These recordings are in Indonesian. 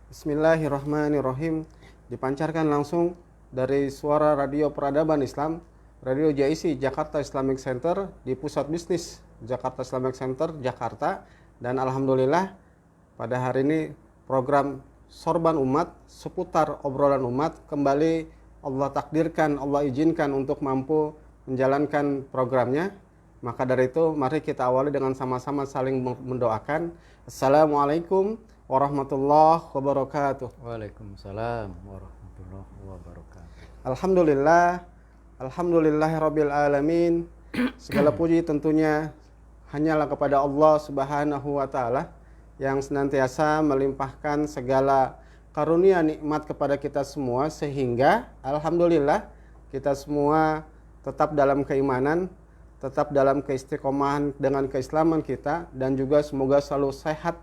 Bismillahirrahmanirrahim. Dipancarkan langsung dari Suara Radio Peradaban Islam, Radio JIC Jakarta Islamic Center di Pusat Bisnis Jakarta Islamic Center, Jakarta. Dan alhamdulillah pada hari ini program Sorban Umat seputar obrolan umat kembali Allah takdirkan, Allah izinkan untuk mampu menjalankan programnya. Maka dari itu mari kita awali dengan sama-sama saling mendoakan. Assalamualaikum warahmatullahi wabarakatuh. Waalaikumsalam warahmatullahi wabarakatuh. Alhamdulillahirabbil alamin. Segala puji tentunya hanyalah kepada Allah Subhanahu wa taala yang senantiasa melimpahkan segala karunia nikmat kepada kita semua, sehingga alhamdulillah kita semua tetap dalam keimanan, tetap dalam keistiqomahan dengan keislaman kita, dan juga semoga selalu sehat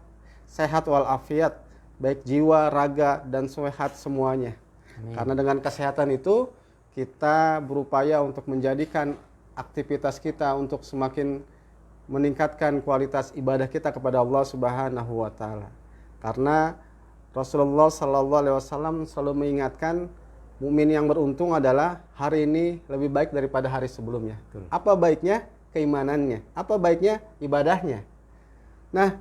walafiat, baik jiwa, raga, dan sehat semuanya. Amin. Karena dengan kesehatan itu kita berupaya untuk menjadikan aktivitas kita untuk semakin meningkatkan kualitas ibadah kita kepada Allah Subhanahu wa taala. Karena Rasulullah sallallahu alaihi wasallam selalu mengingatkan mukmin yang beruntung adalah hari ini lebih baik daripada hari sebelumnya. Betul. Apa baiknya? Keimanannya. Apa baiknya? Ibadahnya. Nah,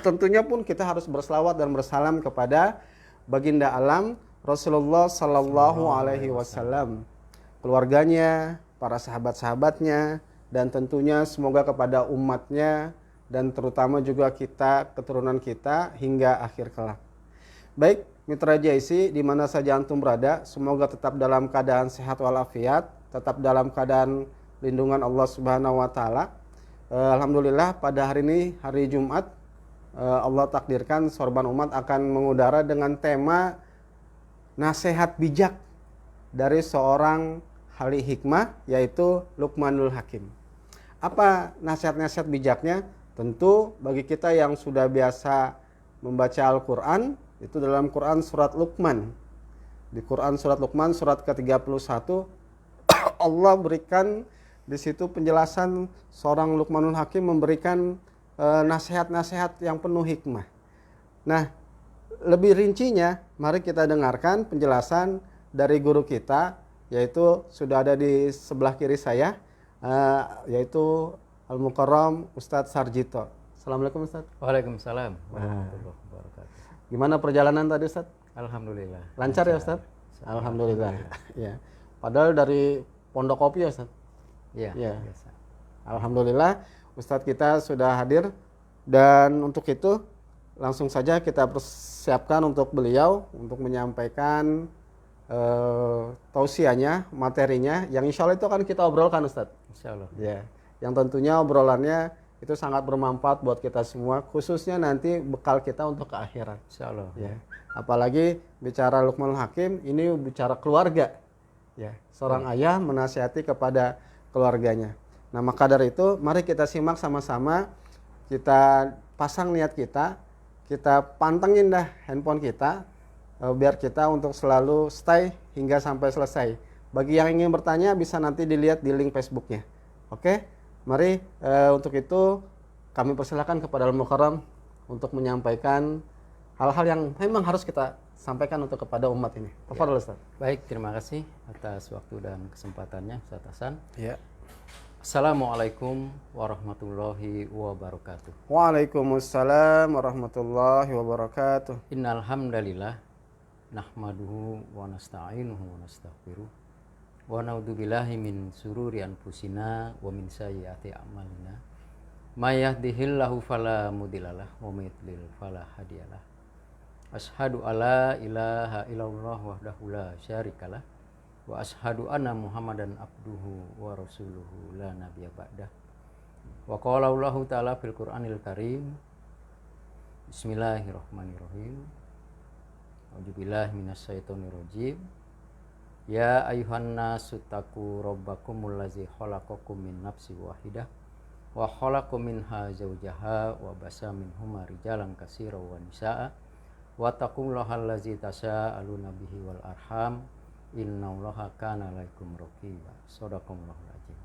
tentunya pun kita harus berselawat dan bersalam kepada baginda alam Rasulullah sallallahu alaihi wasallam, keluarganya, para sahabat-sahabatnya, dan tentunya semoga kepada umatnya dan terutama juga kita, keturunan kita hingga akhir kelak. Baik, mitra JIC di mana saja antum berada, semoga tetap dalam keadaan sehat walafiat, tetap dalam keadaan lindungan Allah Subhanahu wa taala. Alhamdulillah pada hari ini hari Jumat, Allah takdirkan Sorban Umat akan mengudara dengan tema nasihat bijak dari seorang ahli hikmah, yaitu Luqmanul Hakim. Apa nasihat-nasihat bijaknya? Tentu bagi kita yang sudah biasa membaca Al-Quran, itu dalam Quran surat Luqman. Di Quran surat Luqman surat ke-31 Allah berikan di situ penjelasan seorang Luqmanul Hakim memberikan nasihat-nasihat yang penuh hikmah. Nah, lebih rincinya mari kita dengarkan penjelasan dari guru kita, yaitu sudah ada di sebelah kiri saya, yaitu Al-Mukarram Ustadz Sarjito. Assalamualaikum Ustadz. Waalaikumsalam warahmatullahi wabarakatuh. Gimana perjalanan tadi Ustadz? Alhamdulillah. Lancar ya Ustadz? Alhamdulillah. Ya. Padahal dari Pondok Kopi ya Ustadz? Iya. Ya. Alhamdulillah Ustadz kita sudah hadir, dan untuk itu langsung saja kita persiapkan untuk beliau untuk menyampaikan tausiahnya, materinya yang insya Allah itu akan kita obrolkan Ustadz. Insya Allah. Ya. Yang tentunya obrolannya itu sangat bermanfaat buat kita semua, khususnya nanti bekal kita untuk ke akhirat. Insya Allah. Ya. Apalagi bicara Luqmanul Hakim, ini bicara keluarga. Ya. Seorang ayah menasihati kepada keluarganya. Nah, maka dari itu mari kita simak sama-sama, kita pasang niat kita pantengin dah handphone kita, biar kita untuk selalu stay hingga sampai selesai. Bagi yang ingin bertanya bisa nanti dilihat di link Facebooknya. Oke? Mari untuk itu kami persilakan kepada Al-Mukarram untuk menyampaikan hal-hal yang memang harus kita sampaikan untuk kepada umat ini. Tafadhol Ustaz. Baik, terima kasih atas waktu dan kesempatannya Ustaz Hasan. Ya. Assalamualaikum warahmatullahi wabarakatuh. Waalaikumsalam warahmatullahi wabarakatuh. Innal hamdalillah nahmaduhu wa nasta'inuhu wa nastaghfiruh. Wa na'udzubillahi min sururi anfusina wa min sayyiati a'malina. May yahdihillahu fala mudhillalah wa may yudlil fala hadiyalah. Asyhadu alla ilaha illallah wahdahu la syarikalah wa asyhadu anna Muhammadan abduhu wa rasuluhu la nabiyya ba'dah. Wa qala Allahu ta'ala fil Qur'anil Karim. Bismillahirrahmanirrahim. A'udzubillahi minasyaitonir rajim. Ya ayuhan nasu taqu rabbakumul ladzi khalaqakum min nafsin wahidah wa khalaqa minha zawjaha wa basa minhuma rijalan katsiran wa nisaa wa taqullaha allazi tasaaluna bihi wal arham innallaha kana alaikum raqiba. Shadaqallahul azim.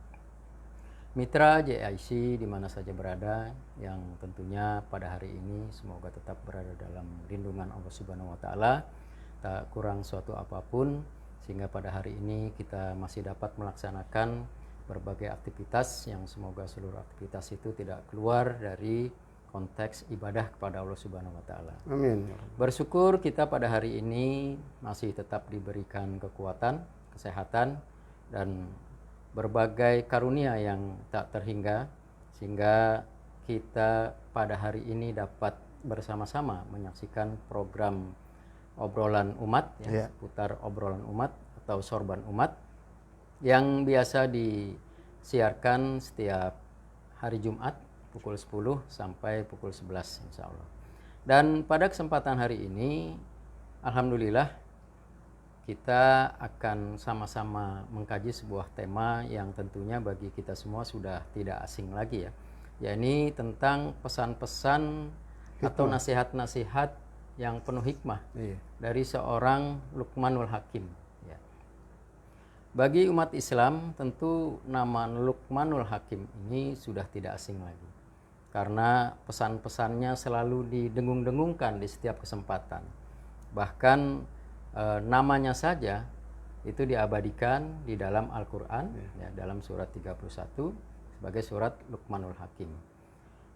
mitra JIC di mana saja berada, yang tentunya pada hari ini semoga tetap berada dalam lindungan Allah Subhanahu wa taala, tak kurang suatu apapun, sehingga pada hari ini kita masih dapat melaksanakan berbagai aktivitas yang semoga seluruh aktivitas itu tidak keluar dari konteks ibadah kepada Allah Subhanahu wa taala. Amin. Bersyukur kita pada hari ini masih tetap diberikan kekuatan, kesehatan, dan berbagai karunia yang tak terhingga, sehingga kita pada hari ini dapat bersama-sama menyaksikan program obrolan umat, seputar obrolan umat atau sorban umat, yang biasa disiarkan setiap hari Jumat pukul 10 sampai pukul 11 insya Allah. Dan pada kesempatan hari ini, alhamdulillah, kita akan sama-sama mengkaji sebuah tema yang tentunya bagi kita semua sudah tidak asing lagi ya, yakni tentang pesan-pesan atau nasihat-nasihat yang penuh hikmah dari seorang Luqmanul Hakim. Ya. Bagi umat Islam tentu nama Luqmanul Hakim ini sudah tidak asing lagi, karena pesan-pesannya selalu didengung-dengungkan di setiap kesempatan. Bahkan namanya saja itu diabadikan di dalam Al-Quran, ya, dalam surat 31 sebagai surat Luqmanul Hakim.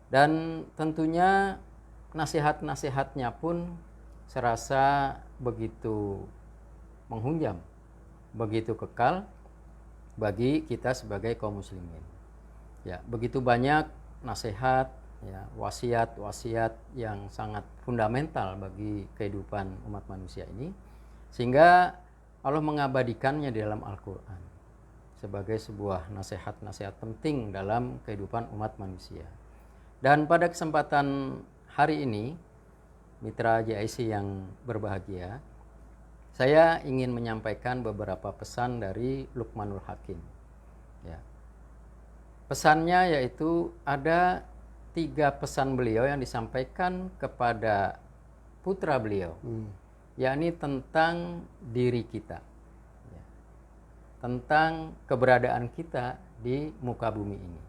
Dan tentunya nasihat-nasihatnya pun serasa begitu menghunjam, begitu kekal bagi kita sebagai kaum muslimin. Ya, begitu banyak nasihat, ya, wasiat-wasiat yang sangat fundamental bagi kehidupan umat manusia ini, sehingga Allah mengabadikannya di dalam Al-Quran sebagai sebuah nasihat-nasihat penting dalam kehidupan umat manusia. Dan pada kesempatan hari ini, mitra JIC yang berbahagia, saya ingin menyampaikan beberapa pesan dari Luqmanul Hakim. Ya. Pesannya yaitu ada 3 pesan beliau yang disampaikan kepada putra beliau, yakni tentang diri kita, ya, tentang keberadaan kita di muka bumi ini.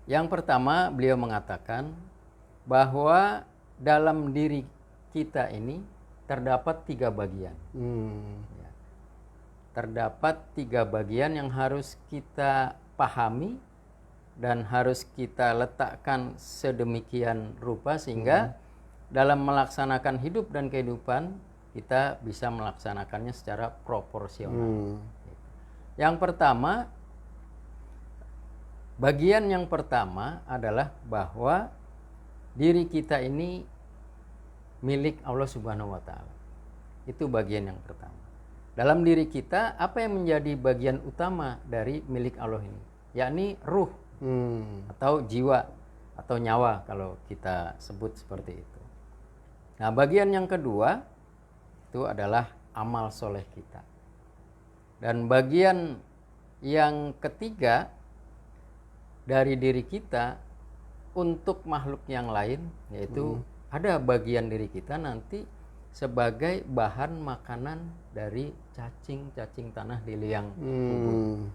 Yang pertama, beliau mengatakan bahwa dalam diri kita ini terdapat 3 bagian. Ya. Terdapat 3 bagian yang harus kita pahami dan harus kita letakkan sedemikian rupa sehingga dalam melaksanakan hidup dan kehidupan kita bisa melaksanakannya secara proporsional. Yang pertama, bagian yang pertama adalah bahwa diri kita ini milik Allah Subhanahu wa taala. Itu bagian yang pertama. Dalam diri kita, apa yang menjadi bagian utama dari milik Allah ini? Yakni ruh atau jiwa atau nyawa kalau kita sebut seperti itu. Nah, bagian yang kedua itu adalah amal soleh kita. Dan bagian yang ketiga dari diri kita untuk makhluk yang lain, yaitu ada bagian diri kita nanti sebagai bahan makanan dari cacing-cacing tanah di liang kubur.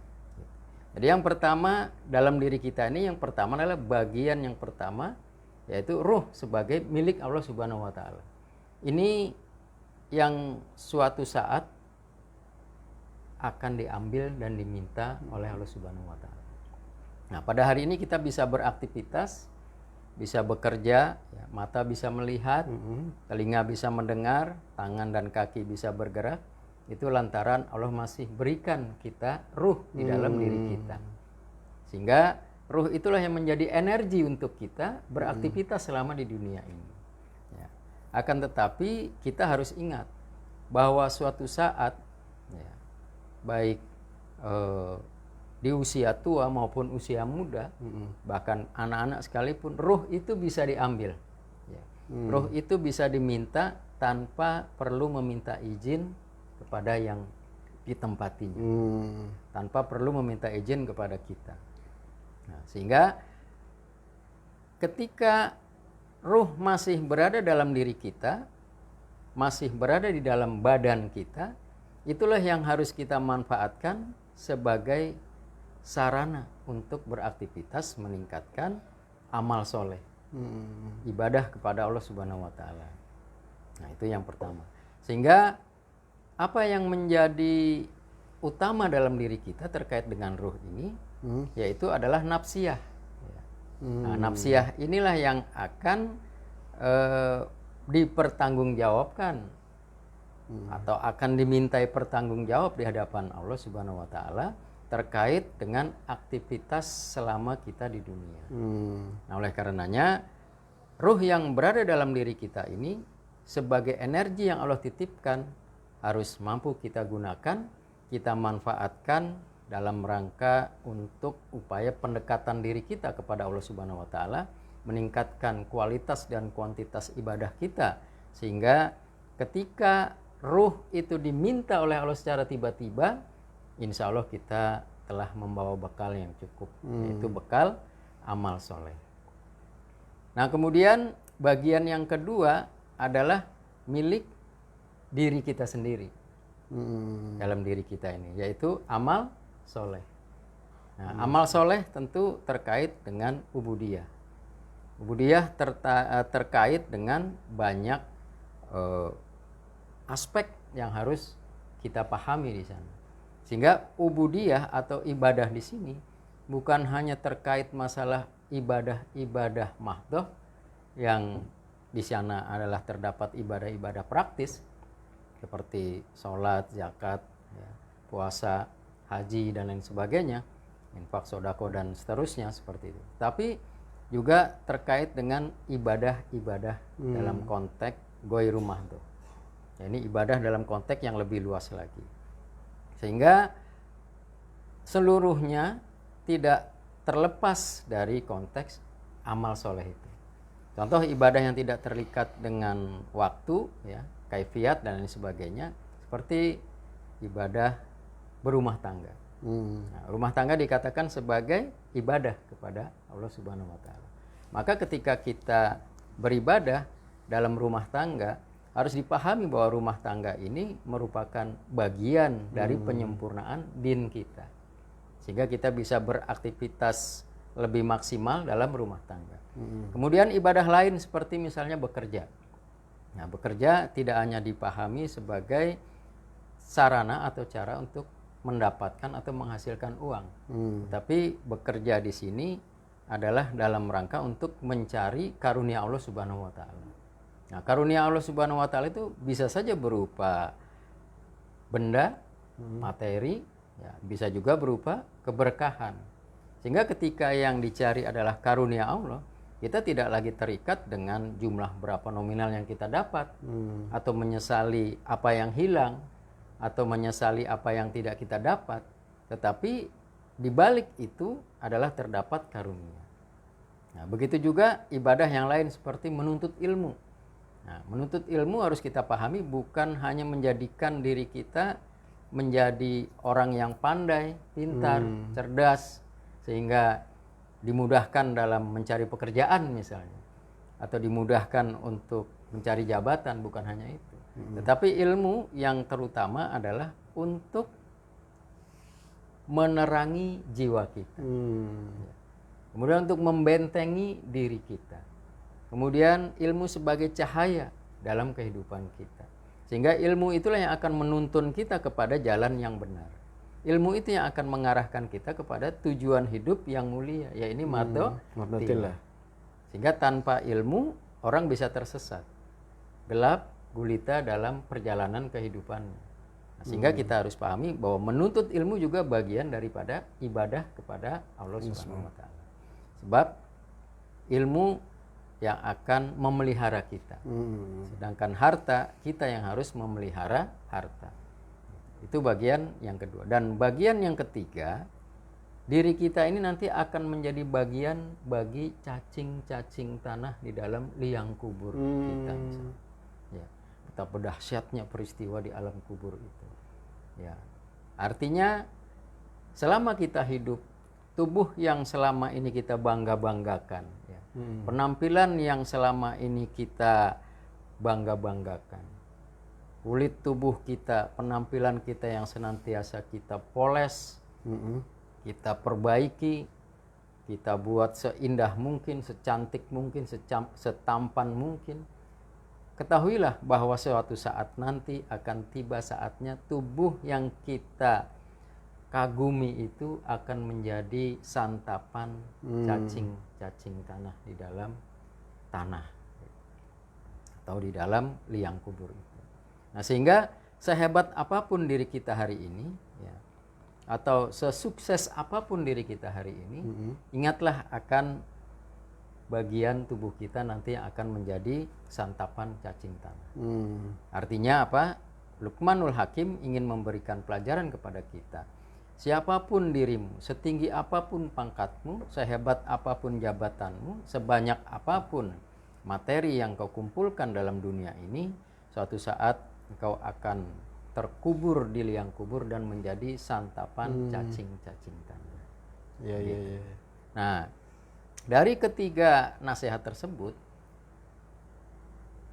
Jadi yang pertama dalam diri kita ini, yang pertama adalah bagian yang pertama, yaitu ruh sebagai milik Allah Subhanahu wa taala. Ini yang suatu saat akan diambil dan diminta oleh Allah Subhanahu wa taala. Nah, pada hari ini kita bisa beraktivitas, bisa bekerja, ya, mata bisa melihat, telinga bisa mendengar, tangan dan kaki bisa bergerak. Itu lantaran Allah masih berikan kita ruh di dalam diri kita. Sehingga ruh itulah yang menjadi energi untuk kita beraktivitas selama di dunia ini. Ya. Akan tetapi kita harus ingat bahwa suatu saat, ya, baik di usia tua maupun usia muda, bahkan anak-anak sekalipun, ruh itu bisa diambil. Ya. Ruh itu bisa diminta tanpa perlu meminta izin kepada yang ditempatinya, tanpa perlu meminta izin kepada kita. Nah, sehingga ketika ruh masih berada dalam diri kita, masih berada di dalam badan kita, itulah yang harus kita manfaatkan sebagai sarana untuk beraktivitas meningkatkan amal soleh, Hmm. ibadah kepada Allah Subhanahu wa Ta'ala. Nah, itu yang pertama. Sehingga apa yang menjadi utama dalam diri kita terkait dengan ruh ini, yaitu adalah nafsiyah. Nah, nafsiyah inilah yang akan dipertanggungjawabkan atau akan dimintai pertanggungjawab di hadapan Allah Subhanahu wa Ta'ala terkait dengan aktivitas selama kita di dunia. Nah, oleh karenanya ruh yang berada dalam diri kita ini sebagai energi yang Allah titipkan harus mampu kita gunakan, kita manfaatkan dalam rangka untuk upaya pendekatan diri kita kepada Allah Subhanahu wa Ta'ala, meningkatkan kualitas dan kuantitas ibadah kita, sehingga ketika ruh itu diminta oleh Allah secara tiba-tiba, insya Allah kita telah membawa bekal yang cukup, yaitu bekal amal soleh. Nah, kemudian bagian yang kedua adalah milik diri kita sendiri dalam diri kita ini, yaitu amal soleh. Nah, amal soleh tentu terkait dengan ubudiyah. Ubudiyah terkait dengan banyak aspek yang harus kita pahami di sana. Sehingga ubudiyah atau ibadah di sini bukan hanya terkait masalah ibadah-ibadah mahdhah yang di sana adalah terdapat ibadah-ibadah praktis seperti sholat, zakat, ya, puasa, haji dan lain sebagainya, infak, sodako dan seterusnya seperti itu. Tapi juga terkait dengan ibadah-ibadah dalam konteks ghairu mahdhah. Ya, ini ibadah dalam konteks yang lebih luas lagi. Sehingga seluruhnya tidak terlepas dari konteks amal soleh itu. Contoh ibadah yang tidak terikat dengan waktu, ya, kaifiat dan lain sebagainya, seperti ibadah berumah tangga. Nah, rumah tangga dikatakan sebagai ibadah kepada Allah Subhanahu wa Ta'ala. Maka ketika kita beribadah dalam rumah tangga, harus dipahami bahwa rumah tangga ini merupakan bagian dari penyempurnaan din kita, sehingga kita bisa beraktivitas lebih maksimal dalam rumah tangga. Kemudian ibadah lain seperti misalnya bekerja. Nah, bekerja tidak hanya dipahami sebagai sarana atau cara untuk mendapatkan atau menghasilkan uang, tapi bekerja di sini adalah dalam rangka untuk mencari karunia Allah Subhanahu wa Ta'ala. Nah, karunia Allah Subhanahu wa Ta'ala itu bisa saja berupa benda, materi, ya, bisa juga berupa keberkahan. Sehingga ketika yang dicari adalah karunia Allah, kita tidak lagi terikat dengan jumlah berapa nominal yang kita dapat, atau menyesali apa yang hilang, atau menyesali apa yang tidak kita dapat. Tetapi di balik itu adalah terdapat karunia. Nah, begitu juga ibadah yang lain seperti menuntut ilmu. Nah, menuntut ilmu harus kita pahami bukan hanya menjadikan diri kita menjadi orang yang pandai, pintar, cerdas, sehingga dimudahkan dalam mencari pekerjaan misalnya, atau dimudahkan untuk mencari jabatan, bukan hanya itu. Tetapi ilmu yang terutama adalah untuk menerangi jiwa kita. Kemudian untuk membentengi diri kita. Kemudian ilmu sebagai cahaya dalam kehidupan kita. Sehingga ilmu itulah yang akan menuntun kita kepada jalan yang benar. Ilmu itu yang akan mengarahkan kita kepada tujuan hidup yang mulia, yaitu madhatillah. Sehingga tanpa ilmu orang bisa tersesat, gelap gulita dalam perjalanan kehidupannya. Nah, sehingga kita harus pahami bahwa menuntut ilmu juga bagian daripada ibadah kepada Allah Subhanahu wa Ta'ala. Sebab ilmu yang akan memelihara kita. Sedangkan harta, kita yang harus memelihara harta. Itu bagian yang kedua. Dan bagian yang ketiga, diri kita ini nanti akan menjadi bagian bagi cacing-cacing tanah di dalam liang kubur kita. Ya, betapa dahsyatnya peristiwa di alam kubur itu. Ya, artinya selama kita hidup, tubuh yang selama ini kita bangga-banggakan, ya, penampilan yang selama ini kita bangga-banggakan, kulit tubuh kita, penampilan kita yang senantiasa kita poles, kita perbaiki, kita buat seindah mungkin, secantik mungkin, setampan mungkin, ketahuilah bahwa suatu saat nanti akan tiba saatnya tubuh yang kita kagumi itu akan menjadi santapan cacing tanah di dalam tanah atau di dalam liang kubur itu. Nah, sehingga sehebat apapun diri kita hari ini, ya, atau sesukses apapun diri kita hari ini, ingatlah akan bagian tubuh kita nanti yang akan menjadi santapan cacing tanah. Artinya apa? Luqmanul Hakim ingin memberikan pelajaran kepada kita. Siapapun dirimu, setinggi apapun pangkatmu, sehebat apapun jabatanmu, sebanyak apapun materi yang kau kumpulkan dalam dunia ini, suatu saat engkau akan terkubur di liang kubur dan menjadi santapan cacing-cacing tanah. Iya. Nah, dari ketiga nasihat tersebut,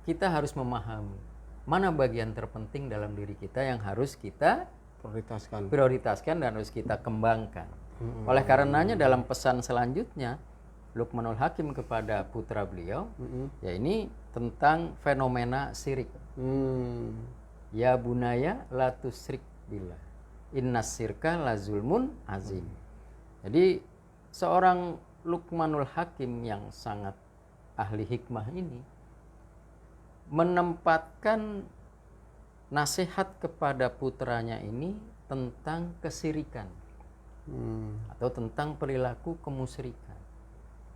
kita harus memahami mana bagian terpenting dalam diri kita yang harus kita prioritaskan dan harus kita kembangkan. Oleh karenanya dalam pesan selanjutnya Luqmanul Hakim kepada putra beliau, ya ini tentang fenomena syirik. Ya bunaya la tusyrik billah, innas syirka la zulmun azim. Jadi seorang Luqmanul Hakim yang sangat ahli hikmah ini menempatkan nasihat kepada putranya ini tentang kesirikan atau tentang perilaku kemusyrikan.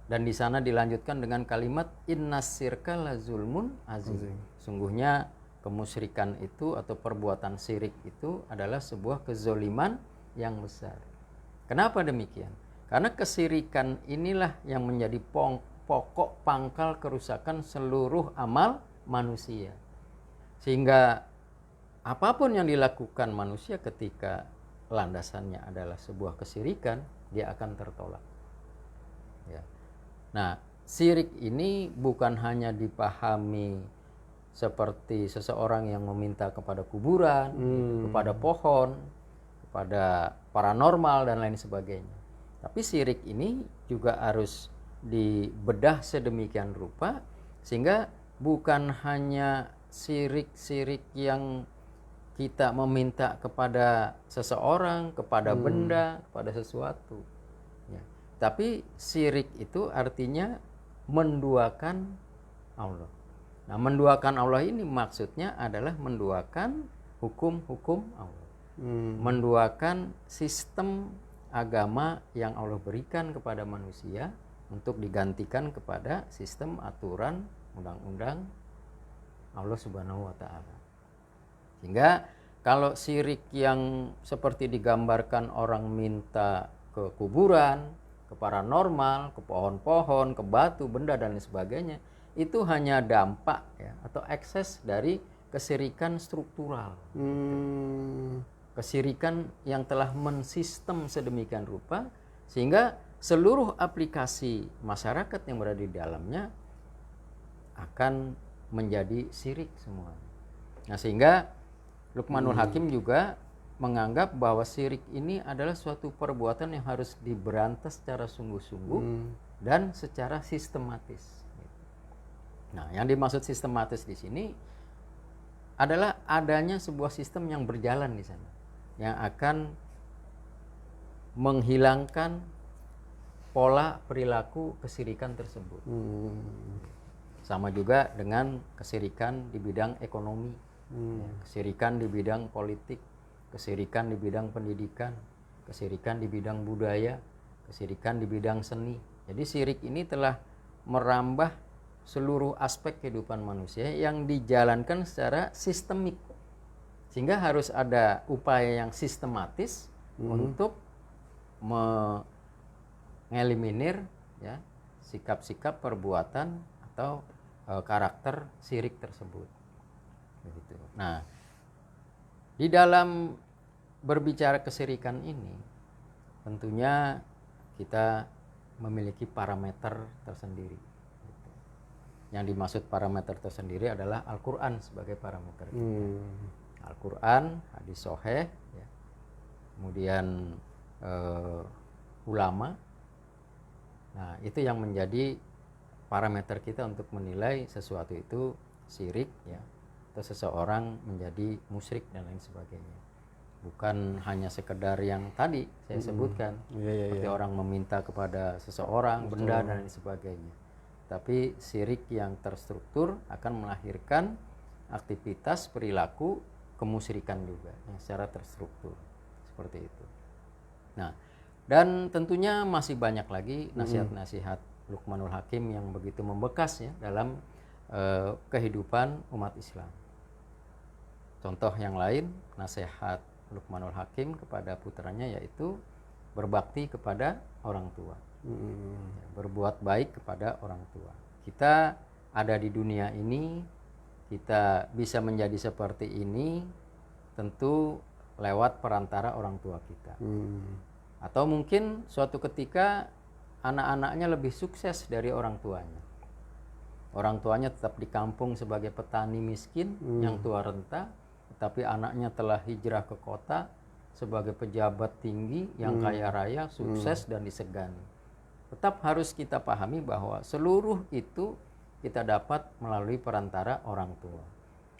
Dan di sana dilanjutkan dengan kalimat innas syirka la zulmun azim. Sungguhnya kemusyrikan itu atau perbuatan syirik itu adalah sebuah kezoliman yang besar. Kenapa demikian? Karena kesyirikan inilah yang menjadi pokok pangkal kerusakan seluruh amal manusia. Sehingga apapun yang dilakukan manusia ketika landasannya adalah sebuah kesyirikan, dia akan tertolak. Ya. Nah, syirik ini bukan hanya dipahami seperti seseorang yang meminta kepada kuburan, kepada pohon, kepada paranormal dan lain sebagainya. Tapi syirik ini juga harus dibedah sedemikian rupa sehingga bukan hanya syirik-syirik yang kita meminta kepada seseorang, kepada benda, kepada sesuatu. Ya. Tapi syirik itu artinya menduakan Allah. Nah, menduakan Allah ini maksudnya adalah menduakan hukum-hukum Allah. Menduakan sistem agama yang Allah berikan kepada manusia untuk digantikan kepada sistem aturan undang-undang Allah Subhanahu wa taala. Sehingga kalau syirik yang seperti digambarkan orang minta ke kuburan, ke paranormal, ke pohon-pohon, ke batu, benda dan lain sebagainya, itu hanya dampak ya atau ekses dari kesyirikan struktural. Kesyirikan yang telah mensistem sedemikian rupa sehingga seluruh aplikasi masyarakat yang berada di dalamnya akan menjadi syirik semua. Nah, sehingga Luqmanul Hakim juga menganggap bahwa syirik ini adalah suatu perbuatan yang harus diberantas secara sungguh-sungguh dan secara sistematis. Nah, yang dimaksud sistematis di sini adalah adanya sebuah sistem yang berjalan di sana, yang akan menghilangkan pola perilaku kesyirikan tersebut. Sama juga dengan kesyirikan di bidang ekonomi, kesyirikan di bidang politik, kesyirikan di bidang pendidikan, kesyirikan di bidang budaya, kesyirikan di bidang seni. Jadi syirik ini telah merambah seluruh aspek kehidupan manusia yang dijalankan secara sistemik. Sehingga harus ada upaya yang sistematis untuk mengeliminir ya, sikap-sikap perbuatan atau karakter syirik tersebut. Begitu. Nah, di dalam berbicara kesyirikan ini, tentunya kita memiliki parameter tersendiri. Yang dimaksud parameter tersendiri adalah Al-Quran sebagai parameter. Al-Quran, hadis sahih, ya. Kemudian ulama, Nah, itu yang menjadi parameter kita untuk menilai sesuatu itu syirik ya, atau seseorang menjadi musyrik dan lain sebagainya. Bukan hanya sekedar yang tadi saya sebutkan, seperti orang meminta kepada seseorang, benda dan lain sebagainya. Tapi syirik yang terstruktur akan melahirkan aktivitas perilaku kemusyrikan juga yang secara terstruktur seperti itu. Nah, dan tentunya masih banyak lagi nasihat-nasihat Luqmanul Hakim yang begitu membekas ya dalam kehidupan umat Islam. Contoh yang lain, nasihat Luqmanul Hakim kepada putranya yaitu berbakti kepada orang tua. Berbuat baik kepada orang tua. Kita ada di dunia ini, kita bisa menjadi seperti ini tentu lewat perantara orang tua kita. Atau mungkin suatu ketika anak-anaknya lebih sukses dari orang tuanya. Orang tuanya tetap di kampung sebagai petani miskin yang tua renta, tetapi anaknya telah hijrah ke kota sebagai pejabat tinggi yang kaya raya, sukses dan disegani. Tetap harus kita pahami bahwa seluruh itu kita dapat melalui perantara orang tua.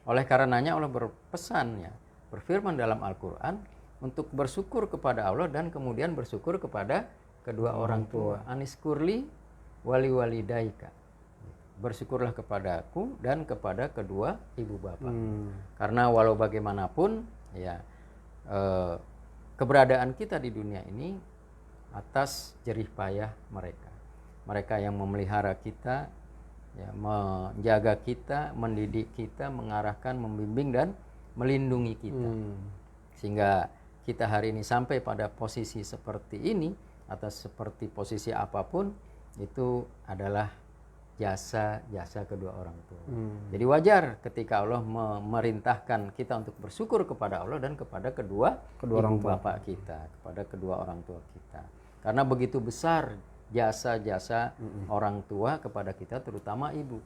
Oleh karenanya Allah berpesan ya, berfirman dalam Al-Quran untuk bersyukur kepada Allah dan kemudian bersyukur kepada kedua orang tua. Aniskurli wali walidaika. Bersyukurlah kepadaku dan kepada kedua ibu bapak. Karena walau bagaimanapun ya keberadaan kita di dunia ini atas jerih payah mereka. Mereka yang memelihara kita, ya, menjaga kita, mendidik kita, mengarahkan, membimbing dan melindungi kita. Sehingga kita hari ini sampai pada posisi seperti ini atau seperti posisi apapun itu adalah jasa-jasa kedua orang tua. Jadi wajar ketika Allah memerintahkan kita untuk bersyukur kepada Allah dan kepada kedua orang bapak kita, kepada kedua orang tua kita. Karena begitu besar jasa-jasa orang tua kepada kita, terutama ibu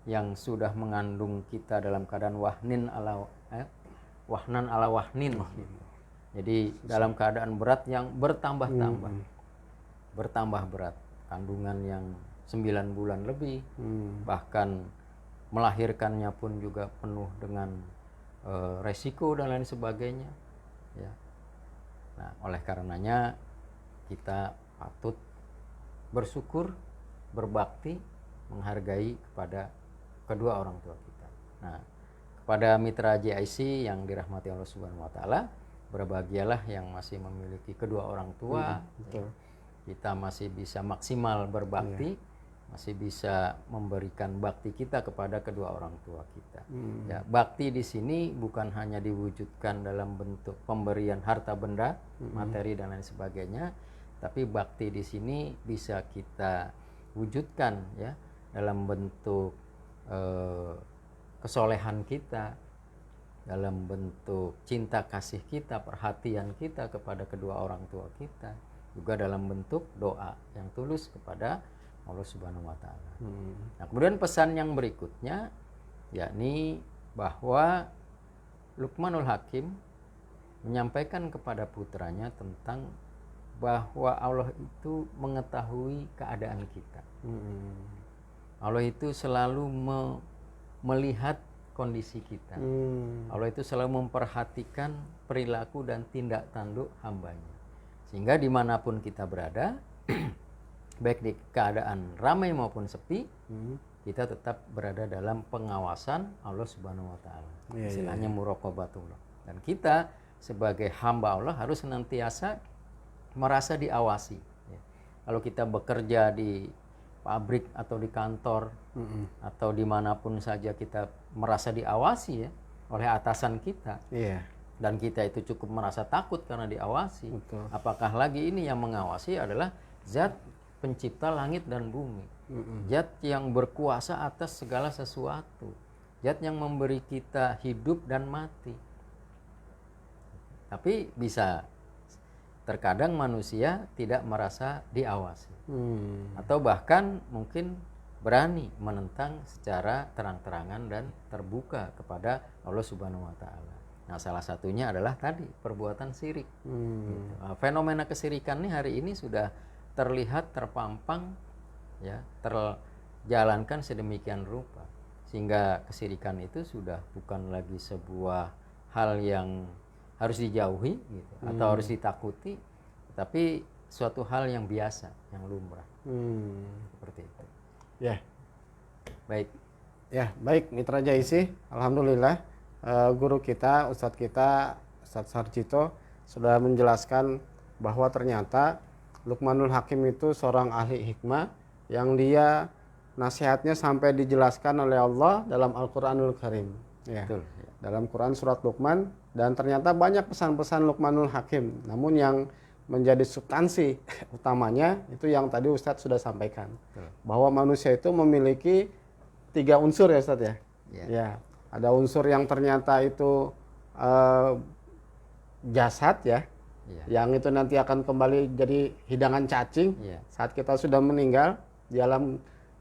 yang sudah mengandung kita dalam keadaan wahnan ala wahnin. Jadi dalam keadaan berat yang bertambah-tambah. Bertambah berat, kandungan yang 9 bulan lebih, bahkan melahirkannya pun juga penuh dengan resiko dan lain sebagainya ya. Nah, oleh karenanya kita patut bersyukur, berbakti, menghargai kepada kedua orang tua kita. Nah, kepada mitra JIC yang dirahmati Allah Subhanahu wa taala, berbahagialah yang masih memiliki kedua orang tua. Kita masih bisa maksimal berbakti, masih bisa memberikan bakti kita kepada kedua orang tua kita. Ya, bakti di sini bukan hanya diwujudkan dalam bentuk pemberian harta benda, materi dan lain sebagainya, tapi bakti di sini bisa kita wujudkan ya dalam bentuk kesolehan kita, dalam bentuk cinta kasih kita, perhatian kita kepada kedua orang tua kita, juga dalam bentuk doa yang tulus kepada Allah Subhanahu wa taala. Nah, kemudian pesan yang berikutnya yakni bahwa Luqmanul Hakim menyampaikan kepada putranya tentang bahwa Allah itu mengetahui keadaan kita. Allah itu selalu melihat kondisi kita. Allah itu selalu memperhatikan perilaku dan tindak tanduk hambanya. Sehingga dimanapun kita berada, baik di keadaan ramai maupun sepi, kita tetap berada dalam pengawasan Allah Subhanahu wa taala. Istilahnya muraqabatullah. Dan kita sebagai hamba Allah harus senantiasa merasa diawasi. Kalau kita bekerja di pabrik atau di kantor atau dimanapun saja kita merasa diawasi ya oleh atasan kita. Dan kita itu cukup merasa takut karena diawasi. Apakah lagi ini yang mengawasi adalah zat pencipta langit dan bumi, zat yang berkuasa atas segala sesuatu, zat yang memberi kita hidup dan mati. Tapi bisa terkadang manusia tidak merasa diawasi, atau bahkan mungkin berani menentang secara terang-terangan dan terbuka kepada Allah Subhanahu wa taala. Nah, salah satunya adalah tadi perbuatan syirik. Fenomena kesirikan ini hari ini sudah terlihat, terpampang, ya, terjalankan sedemikian rupa sehingga kesyirikan itu sudah bukan lagi sebuah hal yang harus dijauhi gitu, atau harus ditakuti, tapi suatu hal yang biasa, yang lumrah. Seperti itu. Ya. Baik. Ya, baik Mitra Jaisi. Alhamdulillah guru kita, Ustadz kita, Ustadz Sarjito sudah menjelaskan bahwa ternyata Luqmanul Hakim itu seorang ahli hikmah yang dia nasihatnya sampai dijelaskan oleh Allah dalam Al-Qur'anul Karim. Ya. Betul. Dalam Quran surat Luqman, dan ternyata banyak pesan-pesan Luqmanul Hakim. Namun yang menjadi substansi utamanya itu yang tadi Ustadz sudah sampaikan. Betul. Bahwa manusia itu memiliki 3 unsur ya Ustadz ya. Ya. Ya, ada unsur yang ternyata itu jasad ya, yang itu nanti akan kembali jadi hidangan cacing saat kita sudah meninggal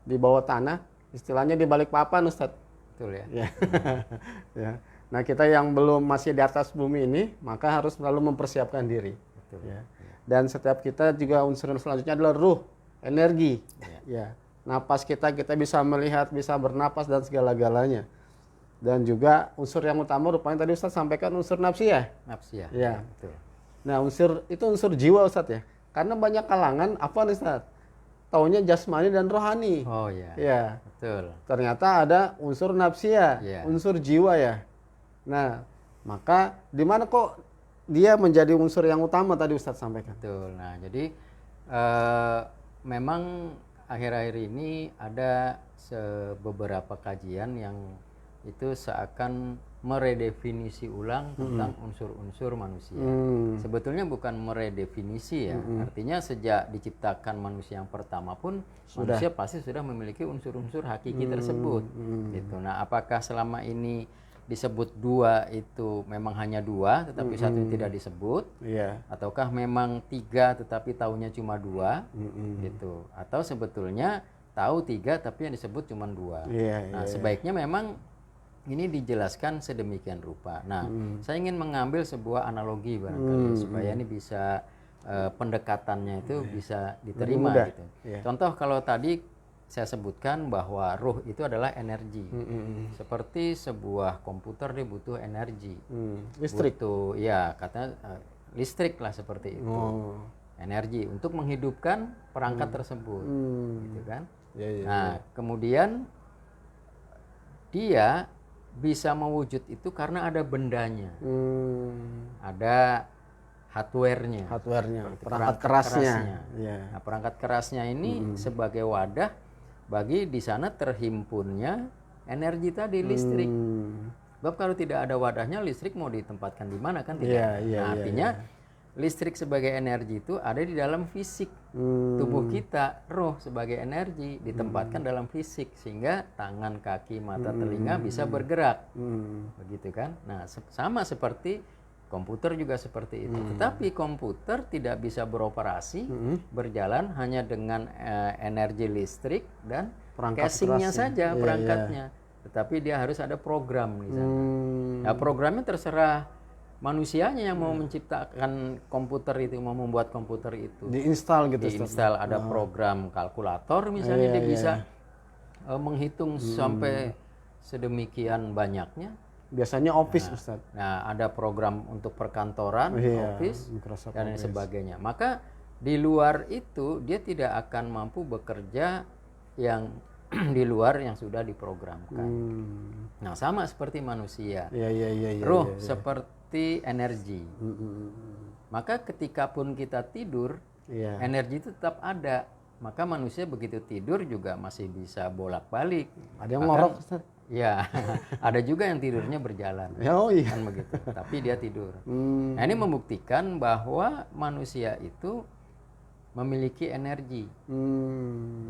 di bawah tanah, istilahnya di balik papan Ustadz. Betul ya. Ya. Ya. Nah kita yang belum masih di atas bumi ini maka harus selalu mempersiapkan diri. Betul. Ya. Dan setiap kita juga unsur selanjutnya adalah ruh, energi. Ya. Napas kita bisa melihat, bisa bernapas dan segala-galanya. Dan juga unsur yang utama rupanya tadi Ustadz sampaikan unsur nafsiyah. Nafsiyah. Ya. Betul. Nah unsur jiwa Ustadz ya. Karena banyak kalangan apa nih Ustadz? Taunya jasmani dan rohani. Oh ya. Ya. Betul. Ternyata ada unsur nafsiyah, unsur jiwa ya. Nah, maka di mana kok dia menjadi unsur yang utama tadi Ustadz sampaikan? Betul. Nah, jadi memang akhir-akhir ini ada beberapa kajian yang itu seakan meredefinisi ulang tentang unsur-unsur manusia. Sebetulnya bukan meredefinisi ya, artinya sejak diciptakan manusia yang pertama pun manusia pasti sudah memiliki unsur-unsur hakiki tersebut. Gitu. Nah, apakah selama ini disebut 2 itu memang hanya 2 tetapi satu tidak disebut, ataukah memang 3 tetapi taunya cuma 2, gitu, atau sebetulnya tahu 3 tapi yang disebut cuma 2. Nah, sebaiknya memang ini dijelaskan sedemikian rupa. Nah, saya ingin mengambil sebuah analogi barangkali supaya ini bisa pendekatannya itu bisa diterima gitu. Contoh kalau tadi saya sebutkan bahwa ruh itu adalah energi. Seperti sebuah komputer dia butuh energi. Listrik. Butuh, ya katanya listrik lah seperti itu. Energi untuk menghidupkan perangkat tersebut. Gitu kan? Nah, kemudian dia bisa mewujud itu karena ada bendanya. Ada hardware-nya. Perangkat kerasnya. Nah, perangkat kerasnya ini sebagai wadah bagi di sana terhimpunnya energi tadi, listrik. Sebab kalau tidak ada wadahnya, listrik mau ditempatkan di mana kan tidak. Artinya listrik sebagai energi itu ada di dalam fisik tubuh kita, roh sebagai energi ditempatkan dalam fisik sehingga tangan, kaki, mata, telinga bisa bergerak, begitu kan? Nah, sama seperti komputer juga seperti itu. Tetapi komputer tidak bisa beroperasi, berjalan hanya dengan energi listrik dan casingnya saja, perangkatnya. Tetapi dia harus ada program di sana. Nah, programnya terserah manusianya yang mau menciptakan komputer itu, mau membuat komputer itu. Diinstal gitu. Diinstal ada program kalkulator misalnya, dia bisa menghitung sampai sedemikian banyaknya. Biasanya Office, Ustaz. Nah, ada program untuk perkantoran, Office dan lain sebagainya. Maka di luar itu dia tidak akan mampu bekerja yang di luar yang sudah diprogramkan. Nah, sama seperti manusia. Ruh seperti energi. Maka ketika pun kita tidur, energi itu tetap ada. Maka manusia begitu tidur juga masih bisa bolak-balik. Ada yang ngorok, Ustaz? Ya, ada juga yang tidurnya berjalan. Kan begitu. Tapi dia tidur. Nah, ini membuktikan bahwa manusia itu memiliki energi.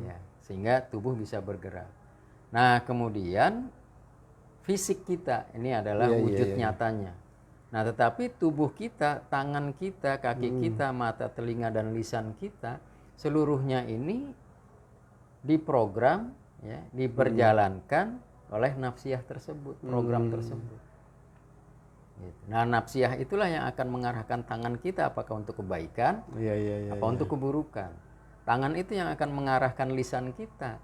Ya, sehingga tubuh bisa bergerak. Nah, kemudian fisik kita ini adalah wujud nyatanya. Nah, tetapi tubuh kita, tangan kita, kaki kita, mata, telinga, dan lisan kita, seluruhnya ini diprogram, ya, diperjalankan oleh nafsiyah tersebut, program tersebut. Gitu. Nah, nafsiyah itulah yang akan mengarahkan tangan kita apakah untuk kebaikan, apa untuk keburukan. tangan itu yang akan mengarahkan lisan kita.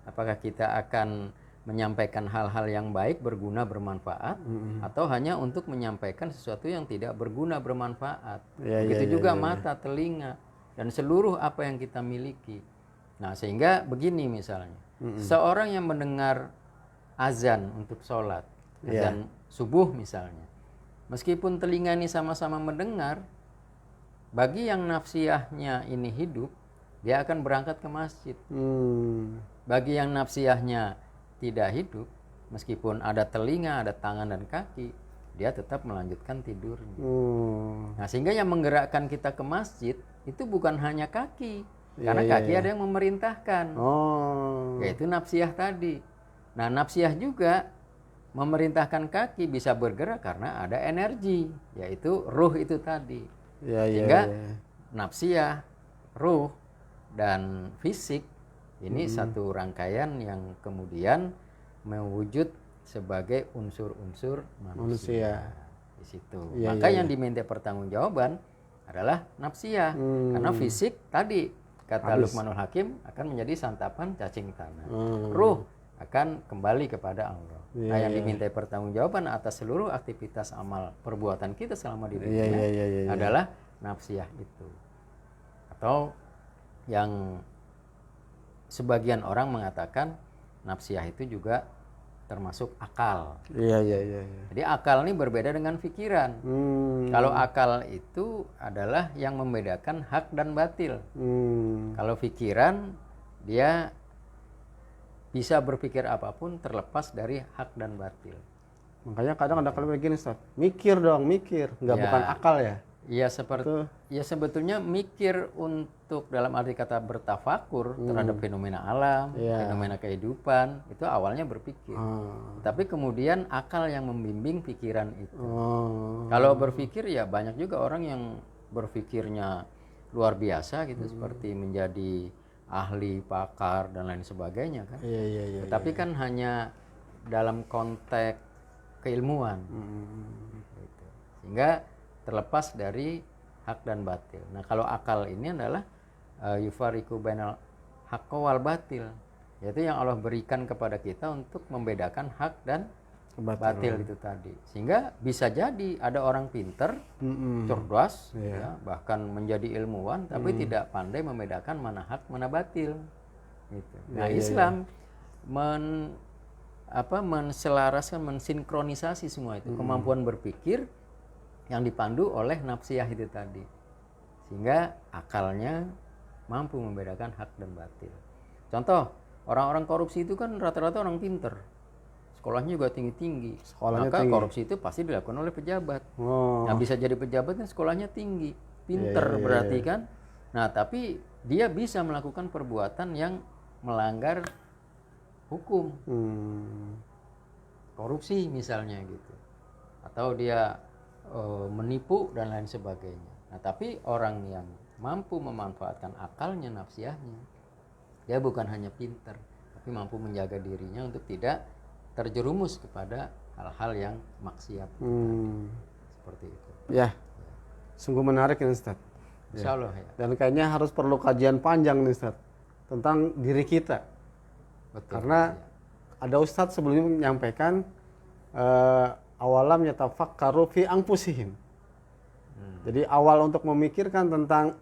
Apakah kita akan menyampaikan hal-hal yang baik, berguna, bermanfaat, atau hanya untuk menyampaikan sesuatu yang tidak berguna, bermanfaat. Begitu juga mata, telinga, dan seluruh apa yang kita miliki. Nah, sehingga begini misalnya, seorang yang mendengar azan untuk sholat, azan subuh misalnya, meskipun telinga ini sama-sama mendengar, bagi yang nafsiyahnya ini hidup, dia akan berangkat ke masjid. Bagi yang nafsiyahnya tidak hidup, meskipun ada telinga, ada tangan dan kaki, dia tetap melanjutkan tidurnya. Nah, sehingga yang menggerakkan kita ke masjid itu bukan hanya kaki, karena kaki ada yang memerintahkan, yaitu nafsiyah tadi. Nah, nafsiyah juga memerintahkan kaki bisa bergerak karena ada energi, yaitu ruh itu tadi. Sehingga nafsiyah, ruh, dan fisik ini satu rangkaian yang kemudian mewujud sebagai unsur-unsur manusia. Di situ. Maka yang diminta pertanggungjawaban adalah nafsiyah, karena fisik tadi kata Luqmanul Hakim akan menjadi santapan cacing tanah. Ruh akan kembali kepada Allah. Nah, yang diminta pertanggungjawaban atas seluruh aktivitas amal perbuatan kita selama di dunia adalah nafsiyah itu. Atau yang sebagian orang mengatakan nafsiyah itu juga termasuk akal. Jadi akal ini berbeda dengan pikiran. Kalau akal itu adalah yang membedakan hak dan batil. Kalau pikiran dia bisa berpikir apapun terlepas dari hak dan batil. Makanya kadang ada kalimat begini, Ustaz. Mikir dong, mikir. Bukan akal ya? Ya seperti ya sebetulnya mikir untuk dalam arti kata bertafakur terhadap fenomena alam, fenomena kehidupan, itu awalnya berpikir. Tapi kemudian akal yang membimbing pikiran itu. Kalau berpikir ya banyak juga orang yang berpikirnya luar biasa gitu, seperti menjadi ahli, pakar dan lain sebagainya kan. Tapi kan hanya dalam konteks keilmuan. Gitu. Sehingga terlepas dari hak dan batil. Nah, kalau akal ini adalah yufariqu bainal haqq wal batil, yaitu yang Allah berikan kepada kita untuk membedakan hak dan batil itu tadi. Sehingga bisa jadi ada orang pinter, cerdas, ya, bahkan menjadi ilmuwan, tapi tidak pandai membedakan mana hak, mana batil. Gitu. Nah, Islam menselaraskan, mensinkronisasi semua itu, kemampuan berpikir yang dipandu oleh nafsiyah itu tadi, sehingga akalnya mampu membedakan hak dan batil. Contoh, orang-orang korupsi itu kan rata-rata orang pinter, sekolahnya juga tinggi-tinggi, maka korupsi itu pasti dilakukan oleh pejabat. Nah, bisa jadi pejabatnya sekolahnya tinggi, pinter berarti kan. Nah, tapi dia bisa melakukan perbuatan yang melanggar hukum, korupsi misalnya gitu, atau dia menipu dan lain sebagainya. Nah, tapi orang yang mampu memanfaatkan akalnya, nafsiyahnya, dia bukan hanya pintar, tapi mampu menjaga dirinya untuk tidak terjerumus kepada hal-hal yang maksiat. Seperti itu. Ya, sungguh menarik ini, Ustaz. Insya Allah ya. Dan kayaknya harus perlu kajian panjang nih, Ustaz, tentang diri kita. Betul. Karena ada Ustaz sebelumnya menyampaikan awalam yatafakkaru fi anfusihim. Jadi awal untuk memikirkan tentang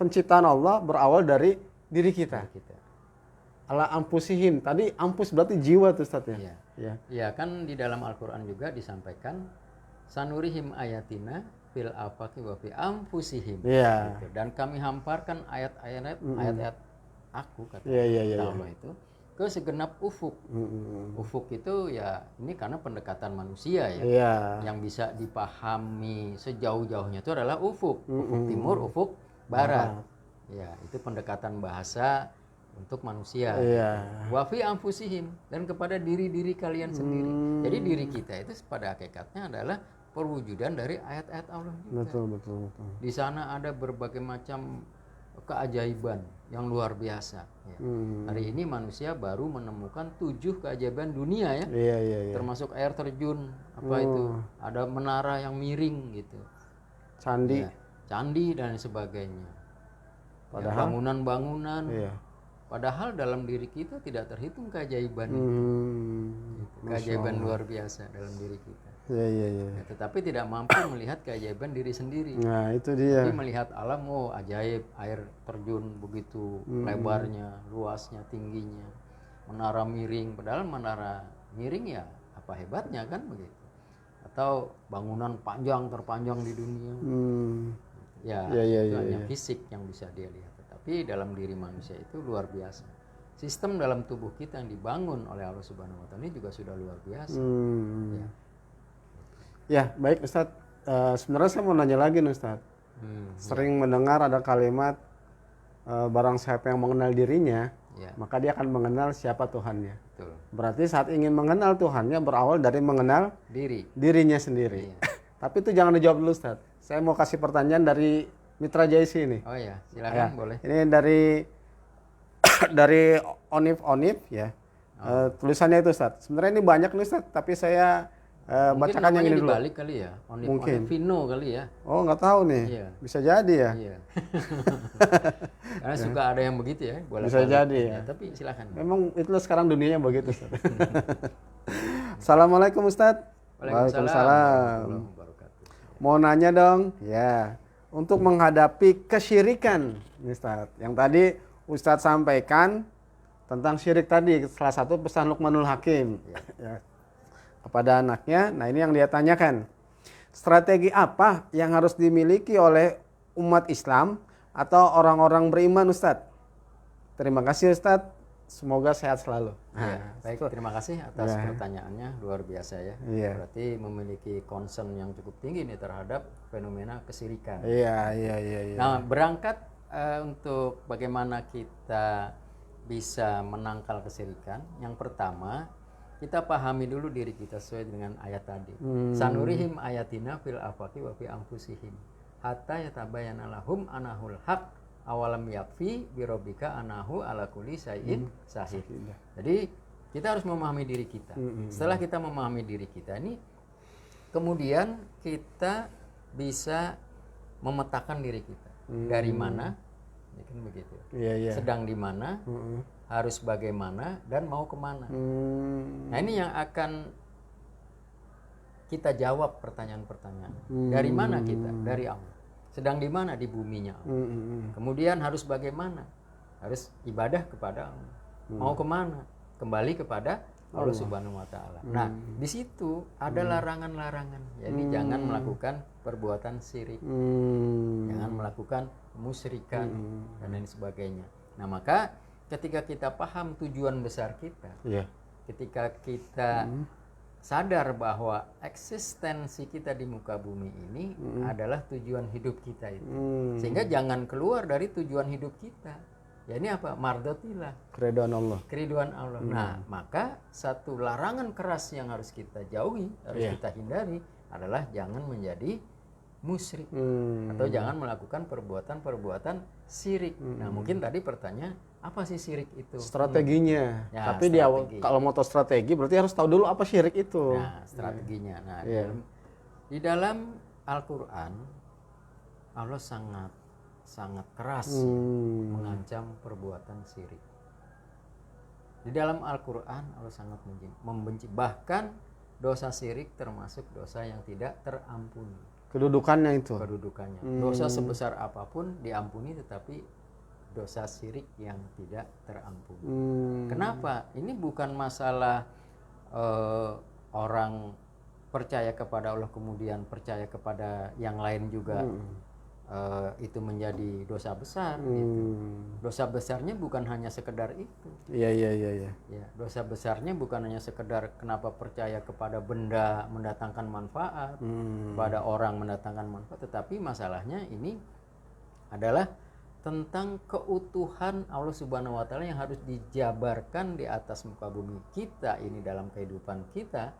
penciptaan Allah berawal dari diri kita. Ala anfusihim. Tadi anfus berarti jiwa tuh, Ustaz ya. Ya, kan di dalam Al-Qur'an juga disampaikan sanurihim ayatina fil afaqi wa fi anfusihim. Gitu. Dan kami hamparkan ayat-ayat aku kata Allah itu ke segenap ufuk. Ufuk itu ya ini karena pendekatan manusia ya, yang bisa dipahami sejauh-jauhnya itu adalah ufuk timur, ufuk barat. Ya, itu pendekatan bahasa untuk manusia. Wa fi anfusihim, dan kepada diri-diri kalian sendiri. Jadi diri kita itu pada hakikatnya adalah perwujudan dari ayat-ayat Allah juga. Betul. Di sana ada berbagai macam keajaiban yang luar biasa. Ya. Hari ini manusia baru menemukan 7 keajaiban dunia ya. Termasuk air terjun, itu, ada menara yang miring gitu. Candi. Candi dan sebagainya. Padahal bangunan-bangunan. iya. Padahal dalam diri kita tidak terhitung keajaiban itu. Keajaiban luar biasa dalam diri kita. Iya, iya, iya. Ya, tetapi tidak mampu melihat keajaiban diri sendiri. Nah, itu dia. Tapi melihat alam, oh ajaib, air terjun begitu lebarnya, luasnya, tingginya, menara miring. Padahal menara miring ya apa hebatnya kan begitu. Atau bangunan panjang terpanjang di dunia. Ya, Iya, itu hanya fisik yang bisa dia lihat. Tetapi dalam diri manusia itu luar biasa. Sistem dalam tubuh kita yang dibangun oleh Allah Subhanahu Wa Taala ini juga sudah luar biasa. Ya. Ya, baik Ustadz. Sebenarnya saya mau nanya lagi nih Ustadz. Sering mendengar ada kalimat barang siapa yang mengenal dirinya, Ya. maka dia akan mengenal siapa Tuhannya. Betul. Berarti saat ingin mengenal Tuhannya berawal dari mengenal dirinya sendiri. Iya. Tapi itu jangan dijawab dulu Ustadz. Saya mau kasih pertanyaan dari Mitra Jaisi ini. Oh ya, silakan boleh. Ini dari Onif ya. Tulisannya itu Ustadz. Sebenarnya ini banyak nih Ustadz, tapi saya Mungkin bacakan yang ini dulu. dibalik kali ya. Mungkin. Vino kali ya. Oh, nggak tahu nih. Iya. Bisa jadi ya. Iya. Karena suka ada yang begitu ya. Bisa jadi ya. Tapi silakan. Memang itu Sekarang dunianya begitu Ustaz. Assalamualaikum Ustaz. Waalaikumsalam. warahmatullahi wabarakatuh. Mau nanya dong, ya. Untuk menghadapi kesyirikan, Ustaz. Yang tadi Ustaz sampaikan tentang syirik tadi, salah satu pesan Luqmanul Hakim ya, kepada anaknya. Nah, ini yang dia tanyakan. Strategi apa yang harus dimiliki oleh umat Islam atau orang-orang beriman, Ustaz? Terima kasih Ustaz. Semoga sehat selalu. Ya, baik, terima kasih atas pertanyaannya, luar biasa ya. Iya. Berarti memiliki concern yang cukup tinggi nih terhadap fenomena kesirikan. Iya. Nah, berangkat untuk bagaimana kita bisa menangkal kesirikan. Yang pertama, kita pahami dulu diri kita sesuai dengan ayat tadi. Sanurihim ayatina fil afaqi wa fi anfusihim hatta yatabayyana lahum anahul haq awalam yakfi birobika anahu ala kulli syai'in sahih. Jadi kita harus memahami diri kita. Setelah kita memahami diri kita ini, kemudian kita bisa memetakan diri kita. Dari mana? Ya kan begitu. Iya. Sedang di mana? Harus bagaimana dan mau kemana? Nah, ini yang akan kita jawab pertanyaan-pertanyaan. Dari mana kita? Dari Allah. Sedang di mana? Di buminya Allah. Kemudian harus bagaimana? Harus ibadah kepada Allah. Mau kemana? Kembali kepada Allah Subhanahu Wa Taala. Nah, di situ ada larangan-larangan. Jadi jangan melakukan perbuatan syirik, jangan melakukan kemusyrikan dan lain sebagainya. Nah, maka ketika kita paham tujuan besar kita, ketika kita sadar bahwa eksistensi kita di muka bumi ini adalah tujuan hidup kita itu, sehingga jangan keluar dari tujuan hidup kita. Ya ini apa? Mardotillah, keriduan Allah. Nah, maka satu larangan keras yang harus kita jauhi, harus kita hindari adalah jangan menjadi musyrik atau jangan melakukan perbuatan-perbuatan syirik. Nah, mungkin tadi pertanyaan, apa sih syirik itu? Strateginya. Ya, tapi kalau mau tahu strategi berarti harus tahu dulu apa syirik itu. Nah, strateginya. Nah, di dalam Al-Qur'an Allah sangat keras mengancam perbuatan syirik. Di dalam Al-Qur'an Allah sangat membenci. Bahkan dosa syirik termasuk dosa yang tidak terampuni. Kedudukannya itu. Dosa sebesar apapun diampuni, tetapi dosa syirik yang tidak terampuni. Kenapa? Ini bukan masalah orang percaya kepada Allah kemudian percaya kepada yang lain juga itu menjadi dosa besar. Gitu. Dosa besarnya bukan hanya sekedar itu. Iya. Ya, dosa besarnya bukan hanya sekedar kenapa percaya kepada benda mendatangkan manfaat, pada orang mendatangkan manfaat, tetapi masalahnya ini adalah tentang keutuhan Allah Subhanahu Wa Taala yang harus dijabarkan di atas muka bumi kita ini dalam kehidupan kita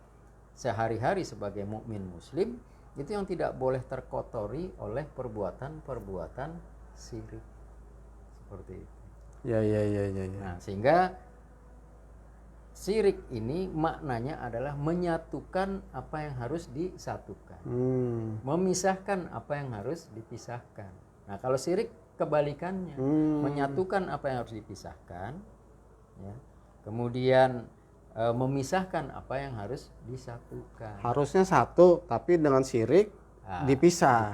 sehari-hari sebagai mukmin muslim. Itu yang tidak boleh terkotori oleh perbuatan-perbuatan syirik seperti itu. Ya. Nah, sehingga syirik ini maknanya adalah menyatukan apa yang harus disatukan, memisahkan apa yang harus dipisahkan. Nah, kalau syirik kebalikannya, menyatukan apa yang harus dipisahkan, ya. Kemudian memisahkan apa yang harus disatukan. Harusnya satu, tapi dengan syirik dipisah.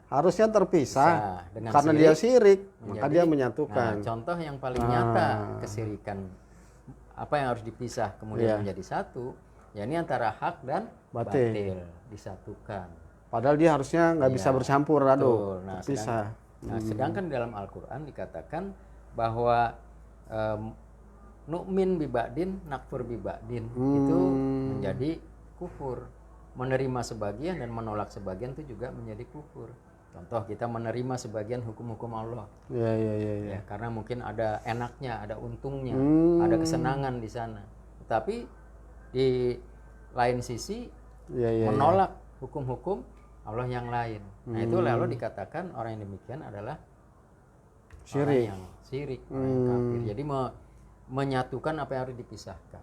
Harusnya terpisah dengan karena syirik, dia syirik, maka menjadi, dia menyatukan. Nah, contoh yang paling nyata kesirikan, apa yang harus dipisah kemudian menjadi satu, ya ini antara hak dan batil disatukan. Padahal dia harusnya nggak bisa bercampur aduk, Nah, terpisah. Sedangkan dalam Al-Quran dikatakan bahwa nu'min biba'din nakfur biba'din, itu menjadi kufur. Menerima sebagian dan menolak sebagian itu juga menjadi kufur. Contoh, kita menerima sebagian hukum-hukum Allah, ya, karena mungkin ada enaknya, ada untungnya, ada kesenangan di sana. Tapi di lain sisi menolak hukum-hukum Allah yang lain. Nah, itu lalu dikatakan orang yang demikian adalah orang yang syirik, orang yang kafir. Jadi menyatukan apa yang harus dipisahkan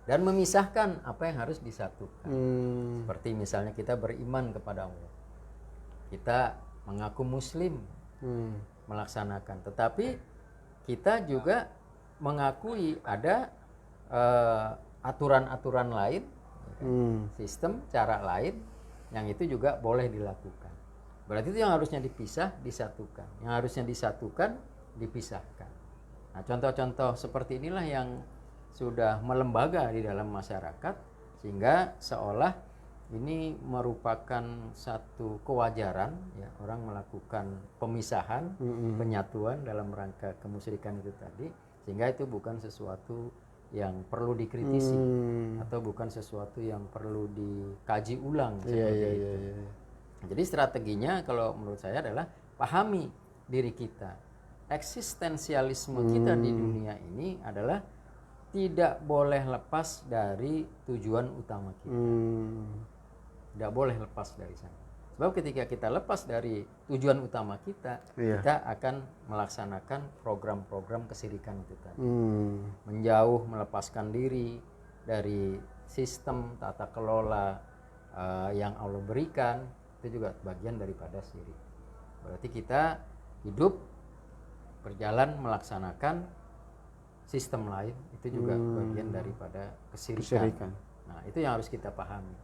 dan memisahkan apa yang harus disatukan. Seperti misalnya kita beriman kepada Allah, kita mengaku muslim, melaksanakan, tetapi kita juga mengakui ada aturan-aturan lain, sistem cara lain yang itu juga boleh dilakukan. Berarti itu yang harusnya dipisah disatukan, yang harusnya disatukan dipisahkan. Nah, contoh-contoh seperti inilah yang sudah melembaga di dalam masyarakat, sehingga seolah ini merupakan satu kewajaran, ya, orang melakukan pemisahan, penyatuan dalam rangka kemusyrikan itu tadi, sehingga itu bukan sesuatu yang perlu dikritisi atau bukan sesuatu yang perlu dikaji ulang seperti itu. Jadi strateginya kalau menurut saya adalah pahami diri kita. Eksistensialisme kita di dunia ini adalah tidak boleh lepas dari tujuan utama kita. Tidak boleh lepas dari sana. Sebab ketika kita lepas dari tujuan utama kita, kita akan melaksanakan program-program kesirikan itu tadi. Menjauh, melepaskan diri dari sistem tata kelola yang Allah berikan, itu juga bagian daripada syirik. Berarti kita hidup berjalan melaksanakan sistem lain, itu juga bagian daripada kesirikan. Nah, itu yang harus kita pahami.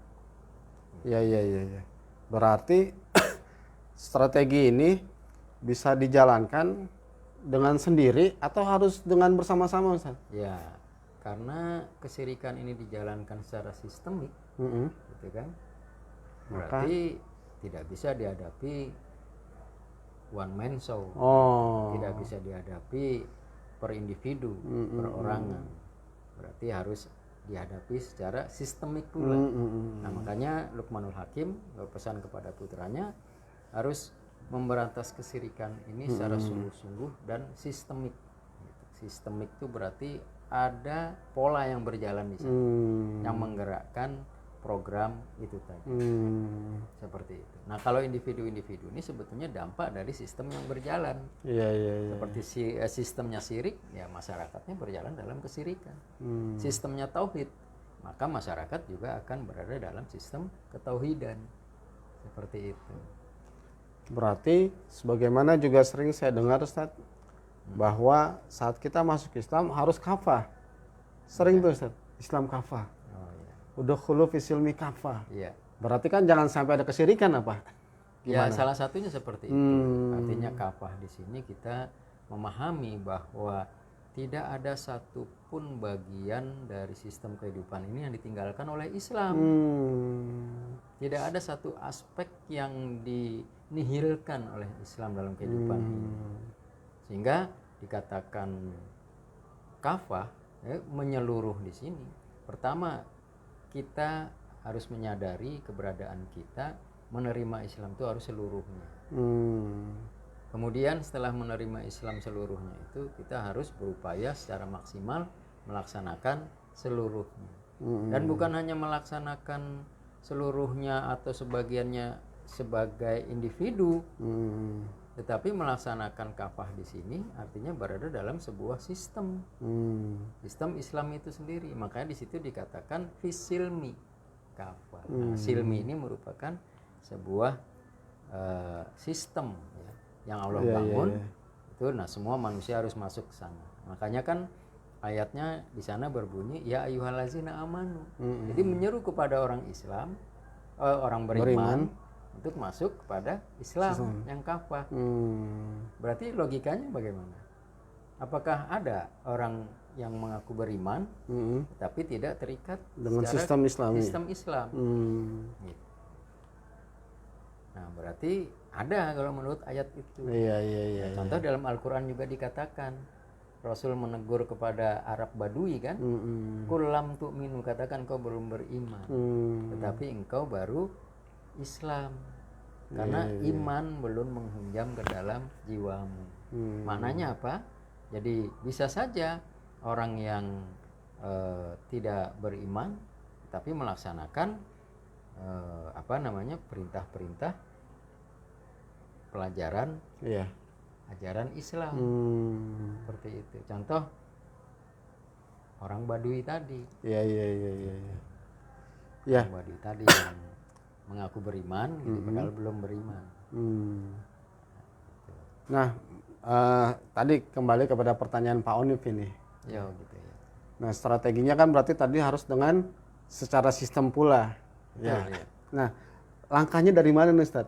Ya. Berarti strategi ini bisa dijalankan dengan sendiri atau harus dengan bersama-sama, Ustaz? Ya, karena kesirikan ini dijalankan secara sistemik, gitu kan? Berarti tidak bisa dihadapi one man show, tidak bisa dihadapi per individu, perorangan. Berarti harus dihadapi secara sistemik pula. Nah, makanya Luqmanul Hakim berpesan kepada putranya harus memberantas kesirikan ini secara sungguh-sungguh dan sistemik. Sistemik itu berarti ada pola yang berjalan di sana, yang menggerakkan program itu tadi. Seperti itu. Nah, kalau individu-individu ini sebetulnya dampak dari sistem yang berjalan. Seperti sistemnya syirik, ya masyarakatnya berjalan dalam kesirikan. Sistemnya tauhid, maka masyarakat juga akan berada dalam sistem ketauhidan. Seperti itu. Berarti sebagaimana juga sering saya dengar, Ustaz, bahwa saat kita masuk Islam harus kafah. Sering tuh, Ustaz, Islam kafah. Udkhulu fi silmi kafah. Berarti kan jangan sampai ada kesirikan apa? Ya, salah satunya seperti itu. Artinya kafah di sini kita memahami bahwa tidak ada satupun bagian dari sistem kehidupan ini yang ditinggalkan oleh Islam. Tidak ada satu aspek yang dinihilkan oleh Islam dalam kehidupan ini. Sehingga dikatakan kafah, menyeluruh di sini. Pertama, kita harus menyadari keberadaan kita, menerima Islam itu harus seluruhnya. Kemudian setelah menerima Islam seluruhnya itu, kita harus berupaya secara maksimal melaksanakan seluruhnya. Dan bukan hanya melaksanakan seluruhnya atau sebagiannya sebagai individu, tetapi melaksanakan kafah di sini artinya berada dalam sebuah sistem. Sistem Islam itu sendiri. Makanya di situ dikatakan fisilmi kafah. Nah, silmi ini merupakan sebuah sistem, ya, yang Allah Iya, iya, bangun iya. itu, nah semua manusia harus masuk ke sana. Makanya kan ayatnya di sana berbunyi ya ayyuhallazina amanu. Jadi menyeru kepada orang Islam, orang beriman untuk masuk kepada Islam yang kafah. Berarti logikanya bagaimana? Apakah ada orang yang mengaku beriman tapi tidak terikat Dengan secara sistem Islami. sistem Islam? Gitu. Nah, berarti ada kalau menurut ayat itu. Iya, iya, iya. Nah, contoh dalam Al-Quran juga dikatakan, Rasul menegur kepada Arab Badui kan, kulam tu'minu, katakan kau belum beriman, tetapi engkau baru Islam, karena iman belum menghunjam ke dalam jiwamu. Maknanya apa? Jadi bisa saja orang yang tidak beriman tapi melaksanakan perintah-perintah pelajaran Iya. ajaran Islam, seperti itu. Contoh orang Badui tadi, Iya, iya, iya, iya. Ya. orang Badui tadi yang mengaku beriman, gitu, padahal belum beriman. Nah, tadi kembali kepada pertanyaan Pak Onif ini. Ya gitu ya. Nah, strateginya kan berarti tadi harus dengan secara sistem pula. Ya. Betul, ya. Nah, langkahnya dari mana nih, Ustaz?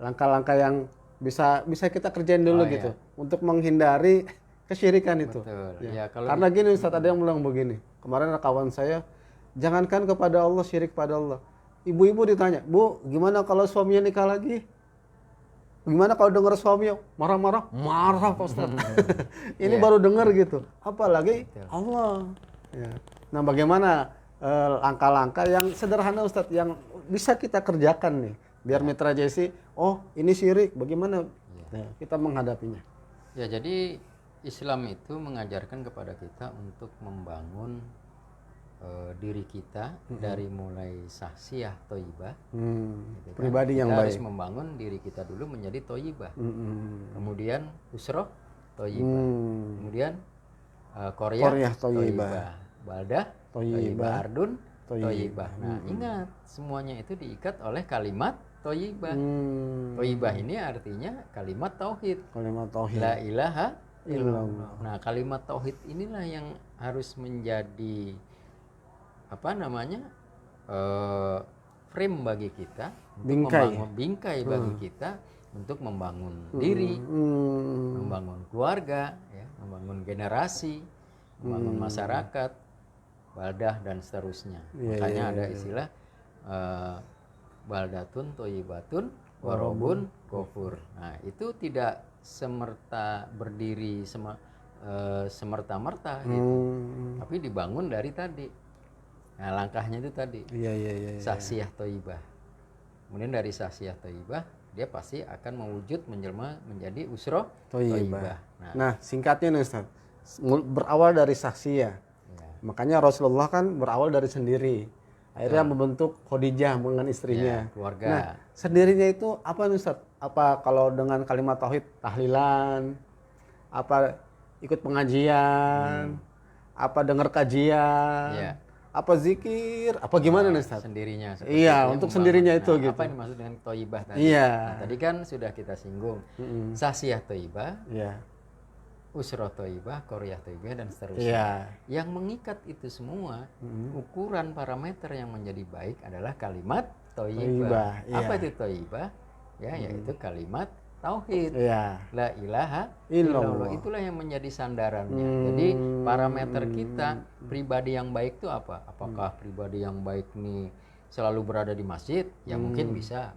Langkah-langkah yang bisa kita kerjain dulu gitu untuk menghindari kesyirikan itu. Betul. Ya. Ya, kalau Karena gini Ustaz, ada yang bilang begini. Kemarin ada kawan saya, jangankan kepada Allah, syirik pada Allah. Ibu-ibu ditanya, "Bu, gimana kalau suaminya nikah lagi? Gimana kalau dengar suaminya marah-marah?" Marah Pak Ustaz. Ini baru dengar gitu. Apalagi Allah. Ya. Nah, bagaimana langkah-langkah yang sederhana Ustaz yang bisa kita kerjakan nih biar Mitra JC, oh ini syirik, bagaimana kita menghadapinya? Ya, jadi Islam itu mengajarkan kepada kita untuk membangun diri kita dari mulai sahsiah toibah, gitu kan. Pribadi yang kita baik. harus membangun diri kita dulu menjadi toibah, kemudian usroh toibah, kemudian koryah toibah, baldah toibah, ardun toibah. Nah, ingat semuanya itu diikat oleh kalimat toibah. Toibah ini artinya kalimat tauhid. Kalimat tauhid. La ilaha illallah. Nah, kalimat tauhid inilah yang harus menjadi frame bagi kita, bingkai bagi kita untuk membangun diri, membangun keluarga, ya, membangun generasi, membangun masyarakat, baldah dan seterusnya. Makanya ada istilah baldatun toyibatun warobun kofur. Nah, itu tidak semerta berdiri semerta-merta gitu, tapi dibangun dari tadi. Nah, langkahnya itu tadi. Sahsiah toibah. Kemudian dari sahsiah toibah dia pasti akan mewujud menjelma menjadi usroh toibah. Nah, singkatnya nih Ustaz, berawal dari sahsiah. Makanya Rasulullah kan berawal dari sendiri. Akhirnya membentuk Khadijah dengan istrinya. Keluarga. Nah, sendirinya itu apa nih Ustaz? Apa kalau dengan kalimat tauhid tahlilan? Apa ikut pengajian? Apa dengar kajian? Apa zikir? Apa gimana nih Ustaz? Sendirinya. Iya, untuk sendirinya itu gitu. Apa yang dimaksud dengan toibah tadi? Iya. Nah, tadi kan sudah kita singgung. Sahsiah toibah. Iya. Usroh toibah, koryah toibah dan seterusnya. Iya. Yang mengikat itu semua, ukuran parameter yang menjadi baik adalah kalimat toibah. Apa itu toibah? Ya, yaitu kalimat tauhid. La ilaha illallah. Itulah yang menjadi sandarannya. Jadi parameter kita pribadi yang baik itu apa? Apakah pribadi yang baik ini selalu berada di masjid? Ya mungkin bisa.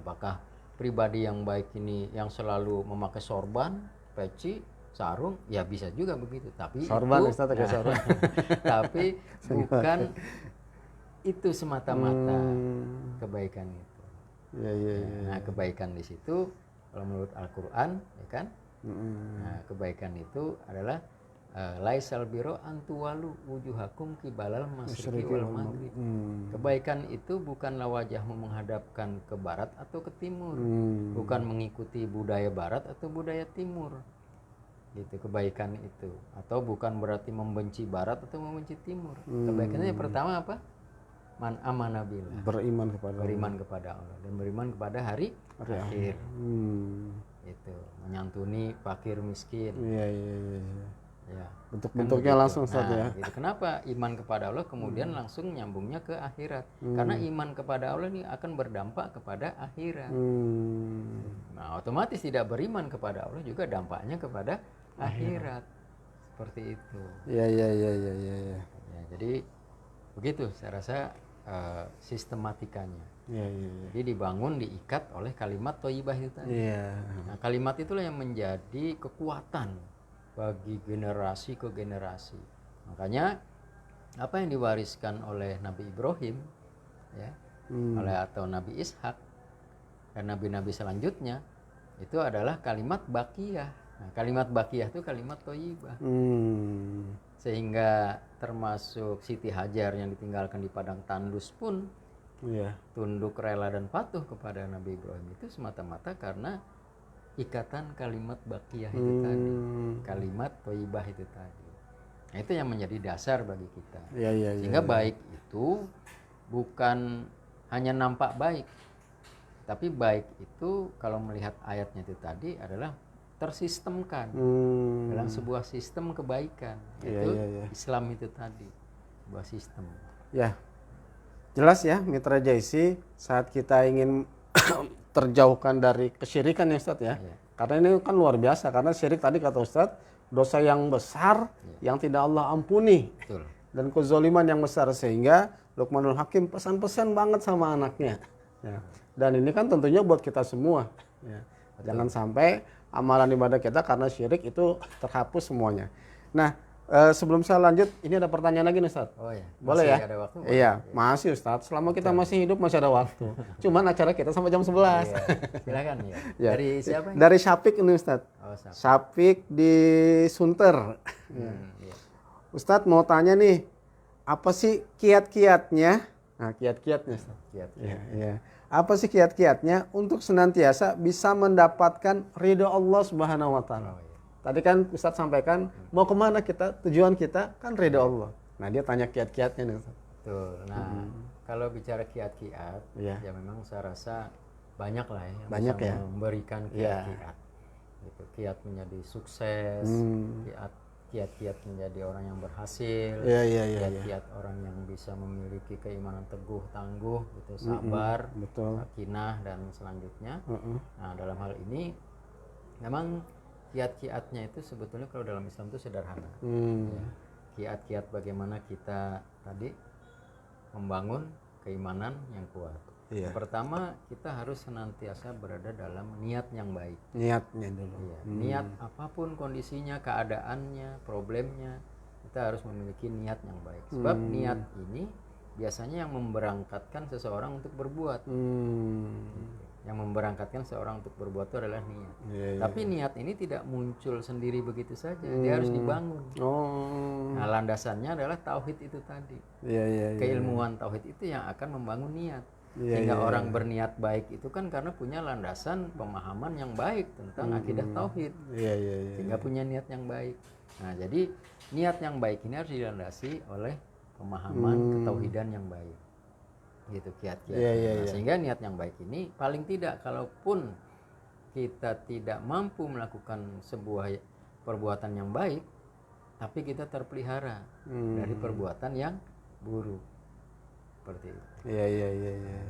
Apakah pribadi yang baik ini yang selalu memakai sorban, peci, sarung? Ya bisa juga begitu. Tapi sorban, itu, tapi bukan itu semata-mata kebaikan itu. Nah, kebaikan di situ kalau menurut Al-Quran, ya kan? Nah, kebaikan itu adalah laisal biro antuwalu wujuhakum kibalal masyriqi wal maghrib. Kebaikan itu bukanlah wajahmu menghadapkan ke barat atau ke timur, bukan mengikuti budaya barat atau budaya timur. Gitu kebaikan itu. Atau bukan berarti membenci barat atau membenci timur. Kebaikannya yang pertama apa? Man amana billah, beriman kepada Allah dan beriman kepada hari akhir. itu menyantuni fakir miskin. Iya, iya, iya. Ya, Bentuk-bentuknya kan langsung begitu. Ustaz ya. Gitu. Kenapa iman kepada Allah kemudian langsung nyambungnya ke akhirat? Karena iman kepada Allah ini akan berdampak kepada akhirat. Nah, otomatis tidak beriman kepada Allah juga dampaknya kepada akhirat. Seperti itu. Iya, iya, iya, iya, iya. Ya, jadi begitu saya rasa sistematikanya. Iya, iya, iya. Jadi dibangun, diikat oleh kalimat thayyibah itu tadi. Iya. Nah, kalimat itulah yang menjadi kekuatan bagi generasi ke generasi. Makanya apa yang diwariskan oleh Nabi Ibrahim, ya, oleh atau Nabi Ishak dan nabi-nabi selanjutnya itu adalah kalimat bakiyah. Nah, kalimat bakiyah itu kalimat thayyibah. Sehingga termasuk Siti Hajar yang ditinggalkan di padang tandus pun tunduk, rela dan patuh kepada Nabi Ibrahim itu semata-mata karena ikatan kalimat bakiyah itu tadi, kalimat thayyibah itu tadi. Nah, itu yang menjadi dasar bagi kita. Sehingga baik itu bukan hanya nampak baik, tapi baik itu kalau melihat ayatnya itu tadi adalah tersistemkan dalam sebuah sistem kebaikan, yaitu Islam itu tadi, sebuah sistem. Ya, jelas ya Mitra Jaisi, saat kita ingin terjauhkan dari kesyirikan ya Ustadz ya. Karena ini kan luar biasa, karena syirik tadi kata Ustadz dosa yang besar yang tidak Allah ampuni. Betul. Dan kezaliman yang besar, sehingga Luqmanul Hakim pesan-pesan banget sama anaknya ya. Dan ini kan tentunya buat kita semua ya. Jangan sampai amalan ibadah kita karena syirik itu terhapus semuanya. Nah, sebelum saya lanjut, ini ada pertanyaan lagi nih Ustadz. Oh ya, boleh masih ya? Ada waktu? Iya, masih Ustadz. Selama kita masih hidup masih ada waktu. Cuman acara kita sampai jam 11. Iya. Silakan ya. Ya. Dari siapa ini? Dari Syafiq ini Ustadz. Oh, Syafiq. Syafiq di Sunter. Iya. Ustadz mau tanya nih, apa sih kiat-kiatnya? Nah, kiat-kiatnya Ustadz. Kiat-kiat. Iya. Apa sih kiat-kiatnya untuk senantiasa bisa mendapatkan ridho Allah Subhanahu wa taala? Oh, iya. Tadi kan Ustadz sampaikan mau kemana kita, tujuan kita kan ridho Allah. Nah, dia tanya kiat-kiatnya nih Ustadz. Betul. Nah, kalau bicara kiat-kiat, ya memang saya rasa banyak lah ya yang Banyak bisa ya. memberikan kiat-kiat. Gitu. Kiat menjadi sukses, kiat-kiat menjadi orang yang berhasil, kiat-kiat orang yang bisa memiliki keimanan teguh, tangguh, gitu, sabar, sakinah dan selanjutnya. Nah, dalam hal ini memang kiat-kiatnya itu sebetulnya kalau dalam Islam itu sederhana. Ya. Kiat-kiat bagaimana kita tadi membangun keimanan yang kuat. Yang pertama, kita harus senantiasa berada dalam niat yang baik. Niatnya dulu. Ya, niat apapun kondisinya, keadaannya, problemnya, kita harus memiliki niat yang baik. Sebab niat ini biasanya yang memberangkatkan seseorang untuk berbuat. Yang memberangkatkan seorang untuk berbuat itu adalah niat. Tapi niat ini tidak muncul sendiri begitu saja. Dia harus dibangun. Nah, landasannya adalah tauhid itu tadi. Keilmuan tauhid itu yang akan membangun niat. Sehingga orang berniat baik itu kan karena punya landasan pemahaman yang baik tentang akidah tauhid. Sehingga punya niat yang baik. Nah, jadi niat yang baik ini harus dilandasi oleh pemahaman ketauhidan yang baik. Gitu kiat-kiat. Nah, sehingga niat yang baik ini paling tidak kalaupun kita tidak mampu melakukan sebuah perbuatan yang baik, tapi kita terpelihara dari perbuatan yang buruk. Seperti itu.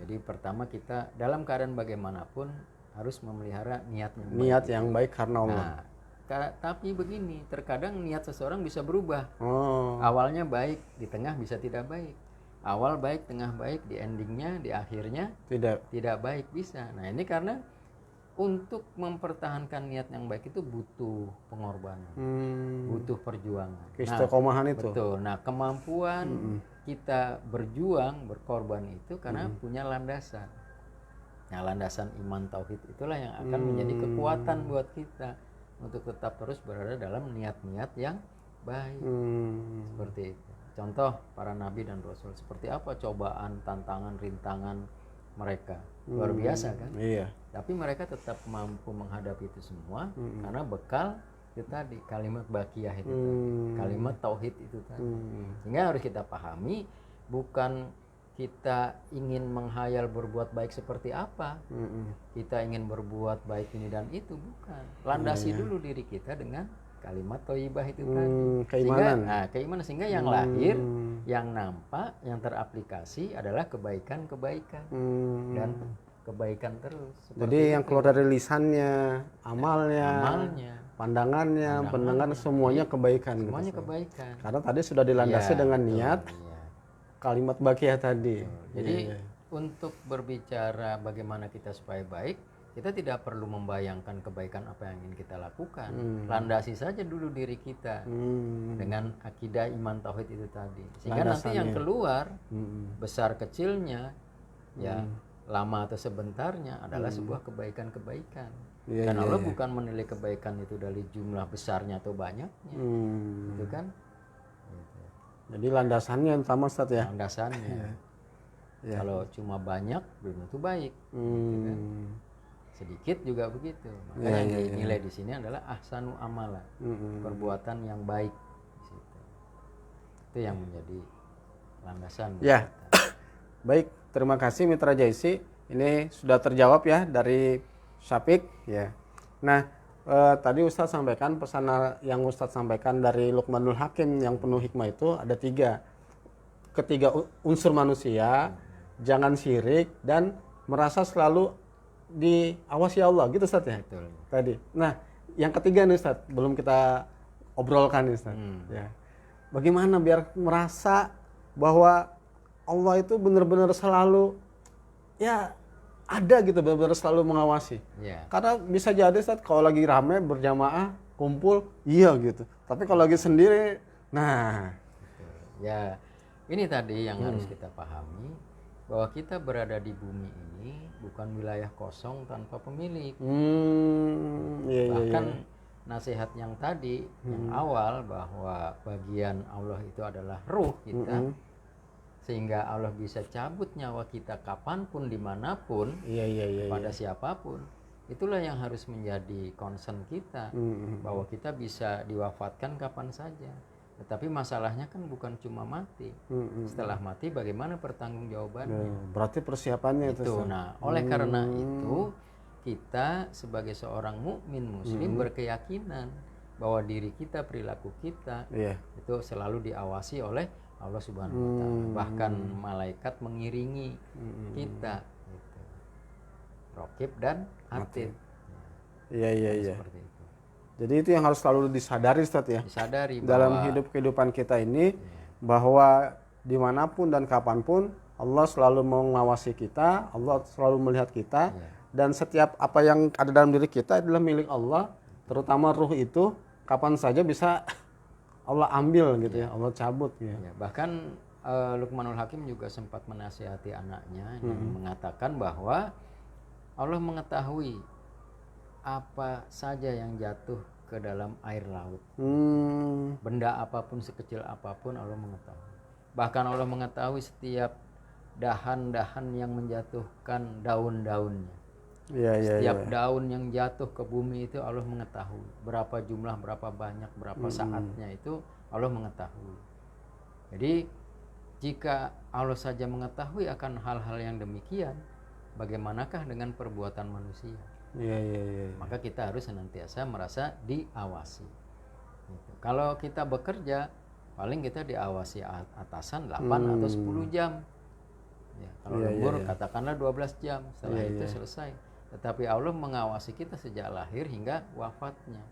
Jadi pertama kita dalam keadaan bagaimanapun harus memelihara niat yang baik. Niat yang baik karena Allah. Nah, tapi begini, terkadang niat seseorang bisa berubah. Awalnya baik, di tengah bisa tidak baik. Awal baik, tengah baik, di endingnya, di akhirnya tidak baik bisa. Nah, ini karena untuk mempertahankan niat yang baik itu butuh pengorbanan, butuh perjuangan. Keistiqomahan itu. Betul. Nah, kemampuan kita berjuang, berkorban itu karena punya landasan. Nah, landasan iman tauhid itulah yang akan menjadi kekuatan buat kita untuk tetap terus berada dalam niat-niat yang baik. Seperti itu. Contoh para nabi dan rasul, seperti apa cobaan, tantangan, rintangan mereka. Luar biasa kan? Tapi mereka tetap mampu menghadapi itu semua karena bekal itu tadi, kalimat bakiyah itu tadi, kalimat tauhid itu tadi. Sehingga harus kita pahami, bukan kita ingin menghayal berbuat baik seperti apa, kita ingin berbuat baik ini dan itu, bukan. Landasi dulu diri kita dengan kalimat thayyibah itu tadi. Keimanan. Keimanan, sehingga yang lahir, yang nampak, yang teraplikasi adalah kebaikan-kebaikan dan kebaikan terus. Jadi yang keluar dari lisannya, amalnya, pandangannya, semuanya kebaikan. Semuanya kebaikan. Karena tadi sudah dilandasi dengan niat, kalimat bakiyah tadi. Jadi untuk berbicara bagaimana kita supaya baik, kita tidak perlu membayangkan kebaikan apa yang ingin kita lakukan. Landasi saja dulu diri kita dengan akidah iman tauhid itu tadi. Sehingga nanti yang keluar besar kecilnya, ya lama atau sebentarnya adalah sebuah kebaikan-kebaikan. Dan Allah bukan menilai kebaikan itu dari jumlah besarnya atau banyaknya, gitu kan? Jadi landasannya yang utama Ustaz ya. Landasannya. Kalau cuma banyak belum tentu baik. Gitu kan? Sedikit juga begitu. Makanya yang dinilai di sini adalah ahsanu amala, perbuatan yang baik. Itu yang menjadi landasan. Ya. Baik, terima kasih Mitra Jaisi. Ini sudah terjawab ya dari Syafiq ya. Nah, tadi Ustadz sampaikan pesan yang Ustadz sampaikan dari Luqmanul Hakim yang penuh hikmah itu ada ketiga unsur manusia, jangan syirik dan merasa selalu diawasi Allah, gitu Ustadz ya. Betul. Tadi. Nah, yang ketiga nih Ustadz, belum kita obrolkan nih Ustadz. Ya. Bagaimana biar merasa bahwa Allah itu benar-benar selalu ya ada gitu, benar-benar selalu mengawasi. Karena bisa jadi Ustaz kalau lagi rame berjamaah kumpul iya gitu. Tapi kalau lagi sendiri nah ya ini tadi yang harus kita pahami, bahwa kita berada di bumi ini bukan wilayah kosong tanpa pemilik. Bahkan nasihat yang tadi yang awal bahwa bagian Allah itu adalah ruh kita. Sehingga Allah bisa cabut nyawa kita kapanpun, dimanapun, pada siapapun. Itulah yang harus menjadi concern kita, bahwa kita bisa diwafatkan kapan saja. Tetapi masalahnya kan bukan cuma mati. Setelah mati bagaimana pertanggungjawabannya? Berarti persiapannya itu. Nah, oleh karena itu kita sebagai seorang mukmin muslim berkeyakinan bahwa diri kita, perilaku kita itu selalu diawasi oleh Allah Subhanahu wa taala. Bahkan malaikat mengiringi kita gitu. Raqib dan Atid. Iya. Seperti itu. Jadi itu yang harus selalu disadari Ustaz ya. Disadari dalam kehidupan kita ini bahwa dimanapun dan kapanpun Allah selalu mengawasi kita, Allah selalu melihat kita dan setiap apa yang ada dalam diri kita adalah milik Allah, terutama ruh itu kapan saja bisa Allah ambil gitu ya, Allah cabut ya. Bahkan Luqmanul Hakim juga sempat menasihati anaknya yang mengatakan bahwa Allah mengetahui apa saja yang jatuh ke dalam air laut. Benda apapun sekecil apapun Allah mengetahui. Bahkan Allah mengetahui setiap dahan-dahan yang menjatuhkan daun-daunnya. Setiap daun yang jatuh ke bumi itu Allah mengetahui berapa jumlah, berapa banyak, berapa saatnya, itu Allah mengetahui. Jadi jika Allah saja mengetahui akan hal-hal yang demikian, bagaimanakah dengan perbuatan manusia? Maka kita harus senantiasa merasa diawasi. Gitu. Kalau kita bekerja, paling kita diawasi atasan 8 atau 10 jam. Kalau lembur katakanlah 12 jam, setelah itu selesai. Tetapi Allah mengawasi kita sejak lahir hingga wafatnya.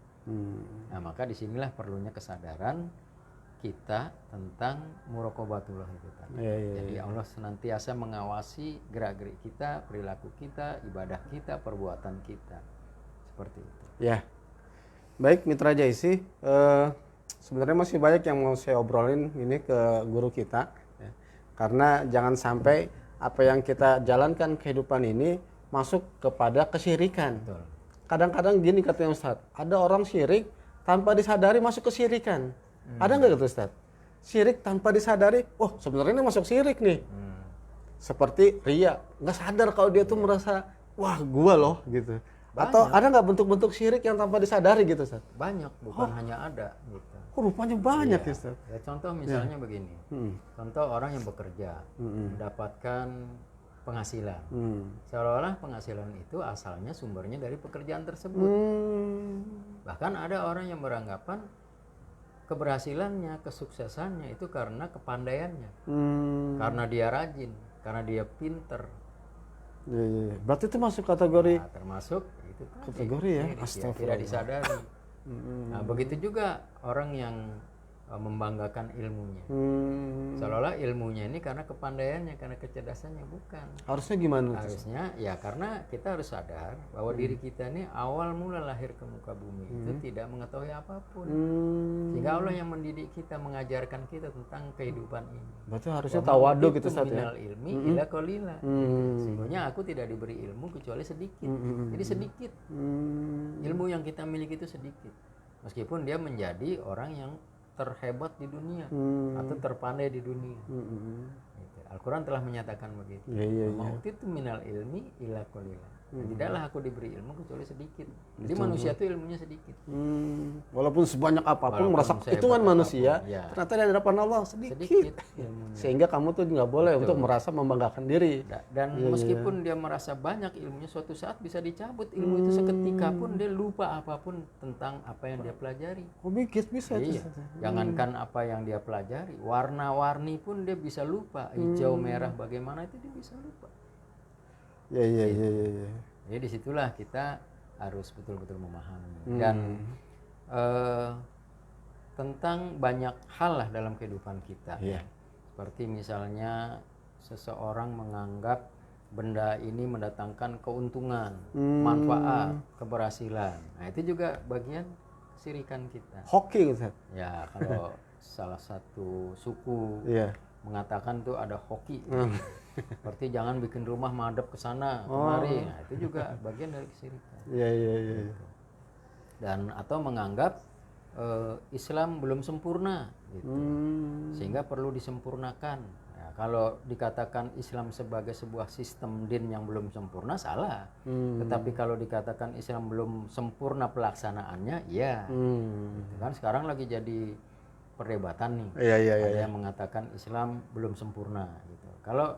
Nah, maka disinilah perlunya kesadaran kita tentang muraqabatullah itu tadi. Jadi Allah senantiasa mengawasi gerak-gerik kita, perilaku kita, ibadah kita, perbuatan kita. Seperti itu. Ya. Baik Mitra Jaisi, sebenarnya masih banyak yang mau saya obrolin ini ke guru kita. Karena jangan sampai apa yang kita jalankan kehidupan ini masuk kepada kesyirikan. Kadang-kadang gini katanya Ustadz, ada orang syirik tanpa disadari masuk kesyirikan. Ada nggak gitu Ustadz? Syirik tanpa disadari, oh sebenarnya ini masuk syirik nih. Seperti ria, nggak sadar kalau dia tuh merasa, wah gua loh gitu. Banyak. Atau ada nggak bentuk-bentuk syirik yang tanpa disadari gitu Ustadz? Banyak, bukan hanya ada gitu. Oh, rupanya banyak Iya. ya Ustaz. Ya, contoh misalnya begini. Contoh orang yang bekerja mendapatkan penghasilan. Seolah-olah penghasilan itu asalnya sumbernya dari pekerjaan tersebut. Bahkan ada orang yang beranggapan keberhasilannya, kesuksesannya itu karena kepandaiannya, karena dia rajin, karena dia pinter. Iya, iya. Berarti itu masuk kategori Nah, termasuk itu tadi, kategori ya. ini tidak Astagfirullah. disadari. Nah, begitu juga orang yang membanggakan ilmunya. Seolah-olah ilmunya ini karena kepandaiannya, karena kecerdasannya, bukan. Harusnya gimana tuh? Harusnya ya karena kita harus sadar bahwa diri kita ini awal mula lahir ke muka bumi itu tidak mengetahui apapun. Sehingga Allah yang mendidik kita, mengajarkan kita tentang kehidupan ini. Berarti harusnya tawadu gitu Ustaz ya. Minal ilmi ila qalila. Sesungguhnya aku tidak diberi ilmu kecuali sedikit. Jadi sedikit. Ilmu yang kita miliki itu sedikit. Meskipun dia menjadi orang yang terhebat di dunia atau terpandai di dunia. Gitu. Al-Quran telah menyatakan begitu. Ma'utitu minal ilmi ila qalila. Tidaklah aku diberi ilmu kecuali sedikit. Jadi manusia itu ilmunya sedikit. Walaupun sebanyak apapun Walaupun merasa sehebat hitungan manusia, apapun, ya. ternyata di hadapan Allah sedikit. Ilmunya. Sehingga kamu tuh nggak boleh untuk merasa membanggakan diri. Dan meskipun dia merasa banyak ilmunya, suatu saat bisa dicabut ilmu itu seketika pun dia lupa apapun tentang apa yang dia pelajari. Oh, bisa Iya. tuh. Jangankan apa yang dia pelajari, warna-warni pun dia bisa lupa. Hijau, merah, bagaimana itu dia bisa lupa. Iya. Jadi disitulah kita harus betul-betul memahami. Dan tentang banyak hal lah dalam kehidupan kita. Iya. Seperti misalnya seseorang menganggap benda ini mendatangkan keuntungan, manfaat, keberhasilan. Nah, itu juga bagian kesirikan kita. Hoki Ustaz. Ya, kalau salah satu suku Iya. mengatakan tuh ada hoki. Seperti jangan bikin rumah madep ke sana kemari. Nah, itu juga bagian dari kesirikan. Iya. Dan atau menganggap Islam belum sempurna gitu. Sehingga perlu disempurnakan. Ya, kalau dikatakan Islam sebagai sebuah sistem din yang belum sempurna, salah. Tetapi kalau dikatakan Islam belum sempurna pelaksanaannya, ya. Gitu kan sekarang lagi jadi perdebatan nih. Iya. Ada yang mengatakan Islam belum sempurna gitu. Kalau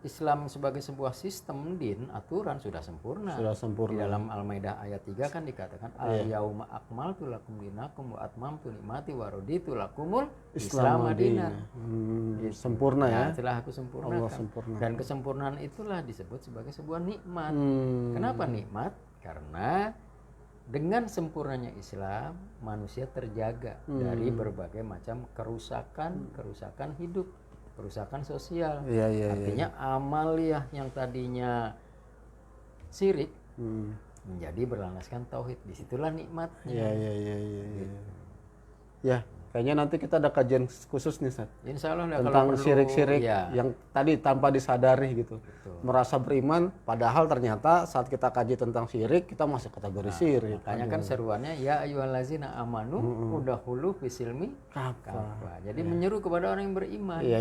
Islam sebagai sebuah sistem din, aturan sudah sempurna. Sudah sempurna. Di dalam Al-Maidah ayat 3 kan dikatakan al-yauma akmaltu lakum dinakum wa atmamtu nikmati wa raditu lakumul Islam madinah. Sempurna ya. Setelah aku sempurnakan. Allah sempurna. Dan kesempurnaan itulah disebut sebagai sebuah nikmat. Kenapa nikmat? Karena dengan sempurnanya Islam, manusia terjaga dari berbagai macam kerusakan hidup, kerusakan sosial. Iya. Artinya amaliyah yang tadinya syirik menjadi berlandaskan tauhid. Disitulah nikmatnya. Iya. Ya, kayaknya nanti kita ada kajian khusus nih Ustaz. Insya Allah kalau Tentang perlu, syirik-syirik ya. yang tadi tanpa disadari gitu. Merasa beriman, padahal ternyata saat kita kaji tentang syirik, kita masih kategori syirik. Makanya kan seruannya ya ayyuhallazina amanu udahulu fisilmi kafa. Jadi menyeru kepada orang yang beriman Iya.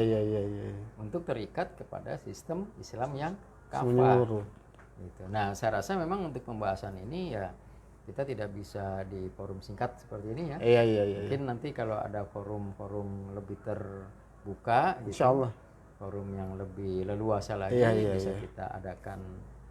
untuk terikat kepada sistem Islam yang kafa. Menyeluruh. Gitu. Nah, saya rasa memang untuk pembahasan ini ya kita tidak bisa di forum singkat seperti ini ya. Iya. Mungkin nanti kalau ada forum-forum lebih terbuka, gitu, Insya Allah. forum yang lebih leluasa lagi, Iya. bisa kita adakan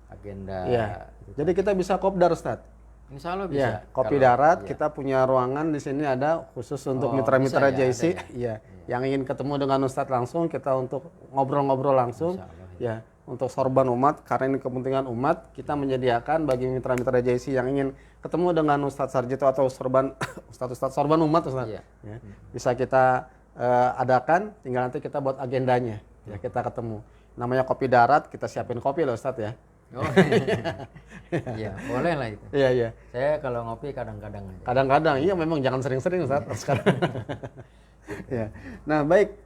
agenda. Iya. Jadi kita bisa kopdar Ustaz. Insya Allah bisa. Ya, kopi Kalau- darat iya. kita punya ruangan di sini ada khusus untuk Oh, mitra-mitra bisa ya, JC. ada Iya. Yang ingin ketemu dengan Ustadz langsung, kita untuk ngobrol-ngobrol langsung. Insya Allah, Ya, untuk sorban umat karena ini kepentingan umat, kita menyediakan bagi mitra-mitra JC yang ingin ketemu dengan Ustadz Sarjito atau sorban Ustadz sorban umat Ustadz. Iya. Ya, bisa kita adakan, tinggal nanti kita buat agendanya. Ya, kita ketemu. Namanya kopi darat, kita siapin kopi loh Ustadz ya. Oh, iya, boleh lah itu. Iya. Saya kalau ngopi kadang-kadang aja. Kadang-kadang, iya memang jangan sering-sering Ustadz sekarang. Ya. Nah baik,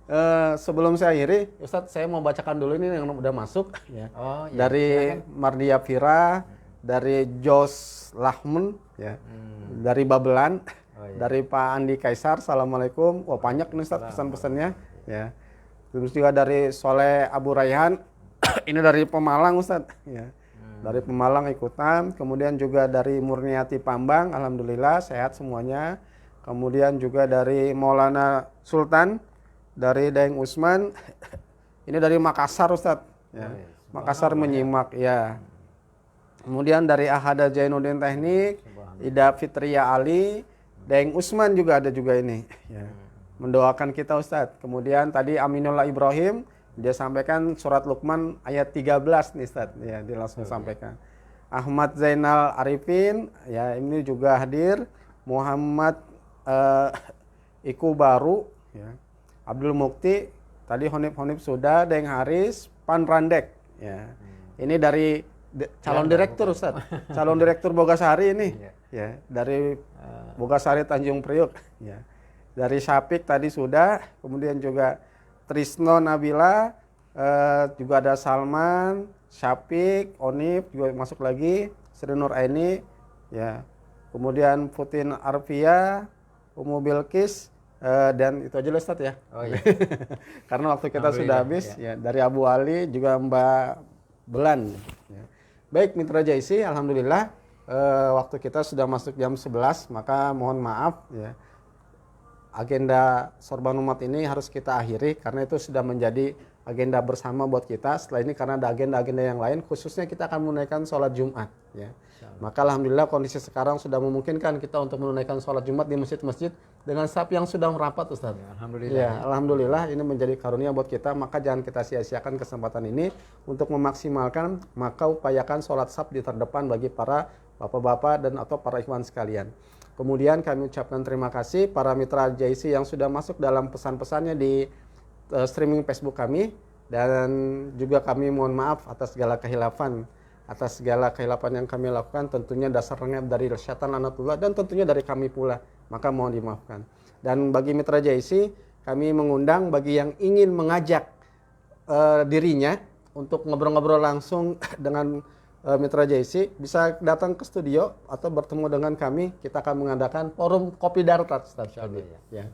sebelum saya akhiri, Ustadz saya mau bacakan dulu ini yang udah masuk. Ya. Oh, iya, Dari Mardia Vira, dari Jos Lahmen, ya. Dari Babelan, dari Pak Andi Kaisar, Assalamualaikum. Wah banyak nih Ustadz pesan-pesannya. Ya. Terus juga dari Soleh Abu Rayhan, ini dari Pemalang Ustadz. Ya. Dari Pemalang ikutan, kemudian juga dari Murniati Pambang, alhamdulillah sehat semuanya. Kemudian juga dari Maulana Sultan, dari Daeng Usman. Ini dari Makassar Ustadz. Ya. Makassar menyimak ya. Kemudian dari Ahada Jainuddin Teknik, Ida Fitria Ali, Daeng Usman juga ada juga ini. Ya. Mendoakan kita Ustadz. Kemudian tadi Aminullah Ibrahim, dia sampaikan surat Luqman ayat 13 nih Ustadz. Ya, dia langsung sampaikan. Ahmad Zainal Arifin, ya ini juga hadir. Muhammad Iku Baru, ya. Abdul Mukti, tadi Honip sudah, Deng Haris, Pan Randek, ya. Ini dari calon direktur Ustaz, calon direktur Bogasari ini, ya, dari Bogasari Tanjung Priuk, ya. Dari Syapik tadi sudah, kemudian juga Trisno Nabila, juga ada Salman, Syapik, Onip juga masuk lagi, Sri Nur Aini, ya. Kemudian Putin Arfia, Umu Bilkis, dan itu aja lah Ustaz ya. Oh iya. Karena waktu kita sudah habis, ya. Dari Abu Ali juga Mbak Belan. Ya. Baik Mitra Jaisi, alhamdulillah waktu kita sudah masuk jam 11, maka mohon maaf ya. Agenda Sorban Umat ini harus kita akhiri karena itu sudah menjadi agenda bersama buat kita. Setelah ini karena ada agenda-agenda yang lain, khususnya kita akan menunaikan sholat Jumat. Ya. Maka alhamdulillah kondisi sekarang sudah memungkinkan kita untuk menunaikan sholat Jumat di masjid-masjid dengan saf yang sudah merapat Ustaz. Ya, alhamdulillah. Ya, alhamdulillah ini menjadi karunia buat kita. Maka jangan kita sia-siakan kesempatan ini untuk memaksimalkan. Maka upayakan sholat saf di terdepan bagi para bapak-bapak dan atau para ikhwan sekalian. Kemudian kami ucapkan terima kasih para mitra JIC yang sudah masuk dalam pesan-pesannya di streaming Facebook kami, dan juga kami mohon maaf atas segala kehilafan yang kami lakukan, tentunya dasarnya dari syaitan lanatullah dan tentunya dari kami pula, maka mohon dimaafkan. Dan bagi mitra JIC, kami mengundang bagi yang ingin mengajak dirinya untuk ngobrol-ngobrol langsung dengan mitra JIC, bisa datang ke studio atau bertemu dengan kami. Kita akan mengadakan forum kopi darurat ya.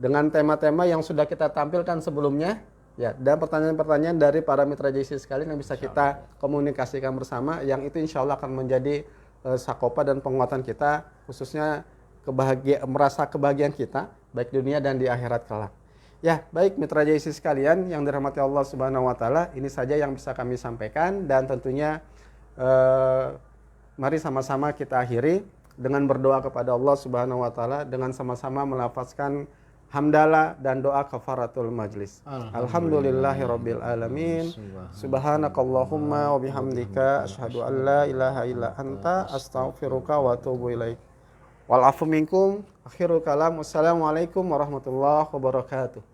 Dengan tema-tema yang sudah kita tampilkan sebelumnya ya, dan pertanyaan-pertanyaan dari para mitra JIC sekalian yang bisa kita komunikasikan bersama, yang itu insya Allah akan menjadi sakopa dan penguatan kita, khususnya merasa kebahagiaan kita baik dunia dan di akhirat kelak. Ya, baik mitra JIC sekalian yang dirahmati Allah Subhanahu wa taala, ini saja yang bisa kami sampaikan, dan tentunya mari sama-sama kita akhiri dengan berdoa kepada Allah Subhanahu wa taala dengan sama-sama melafazkan hamdalah dan doa kafaratul majlis. Alhamdulillahirabbil alamin. Subhanakallahumma wa bihamdika asyhadu an la ilaha illa anta astaghfiruka wa atubu ilaik. Wal afu minkum. Akhirul kalam. Wassalamualaikum warahmatullahi wabarakatuh.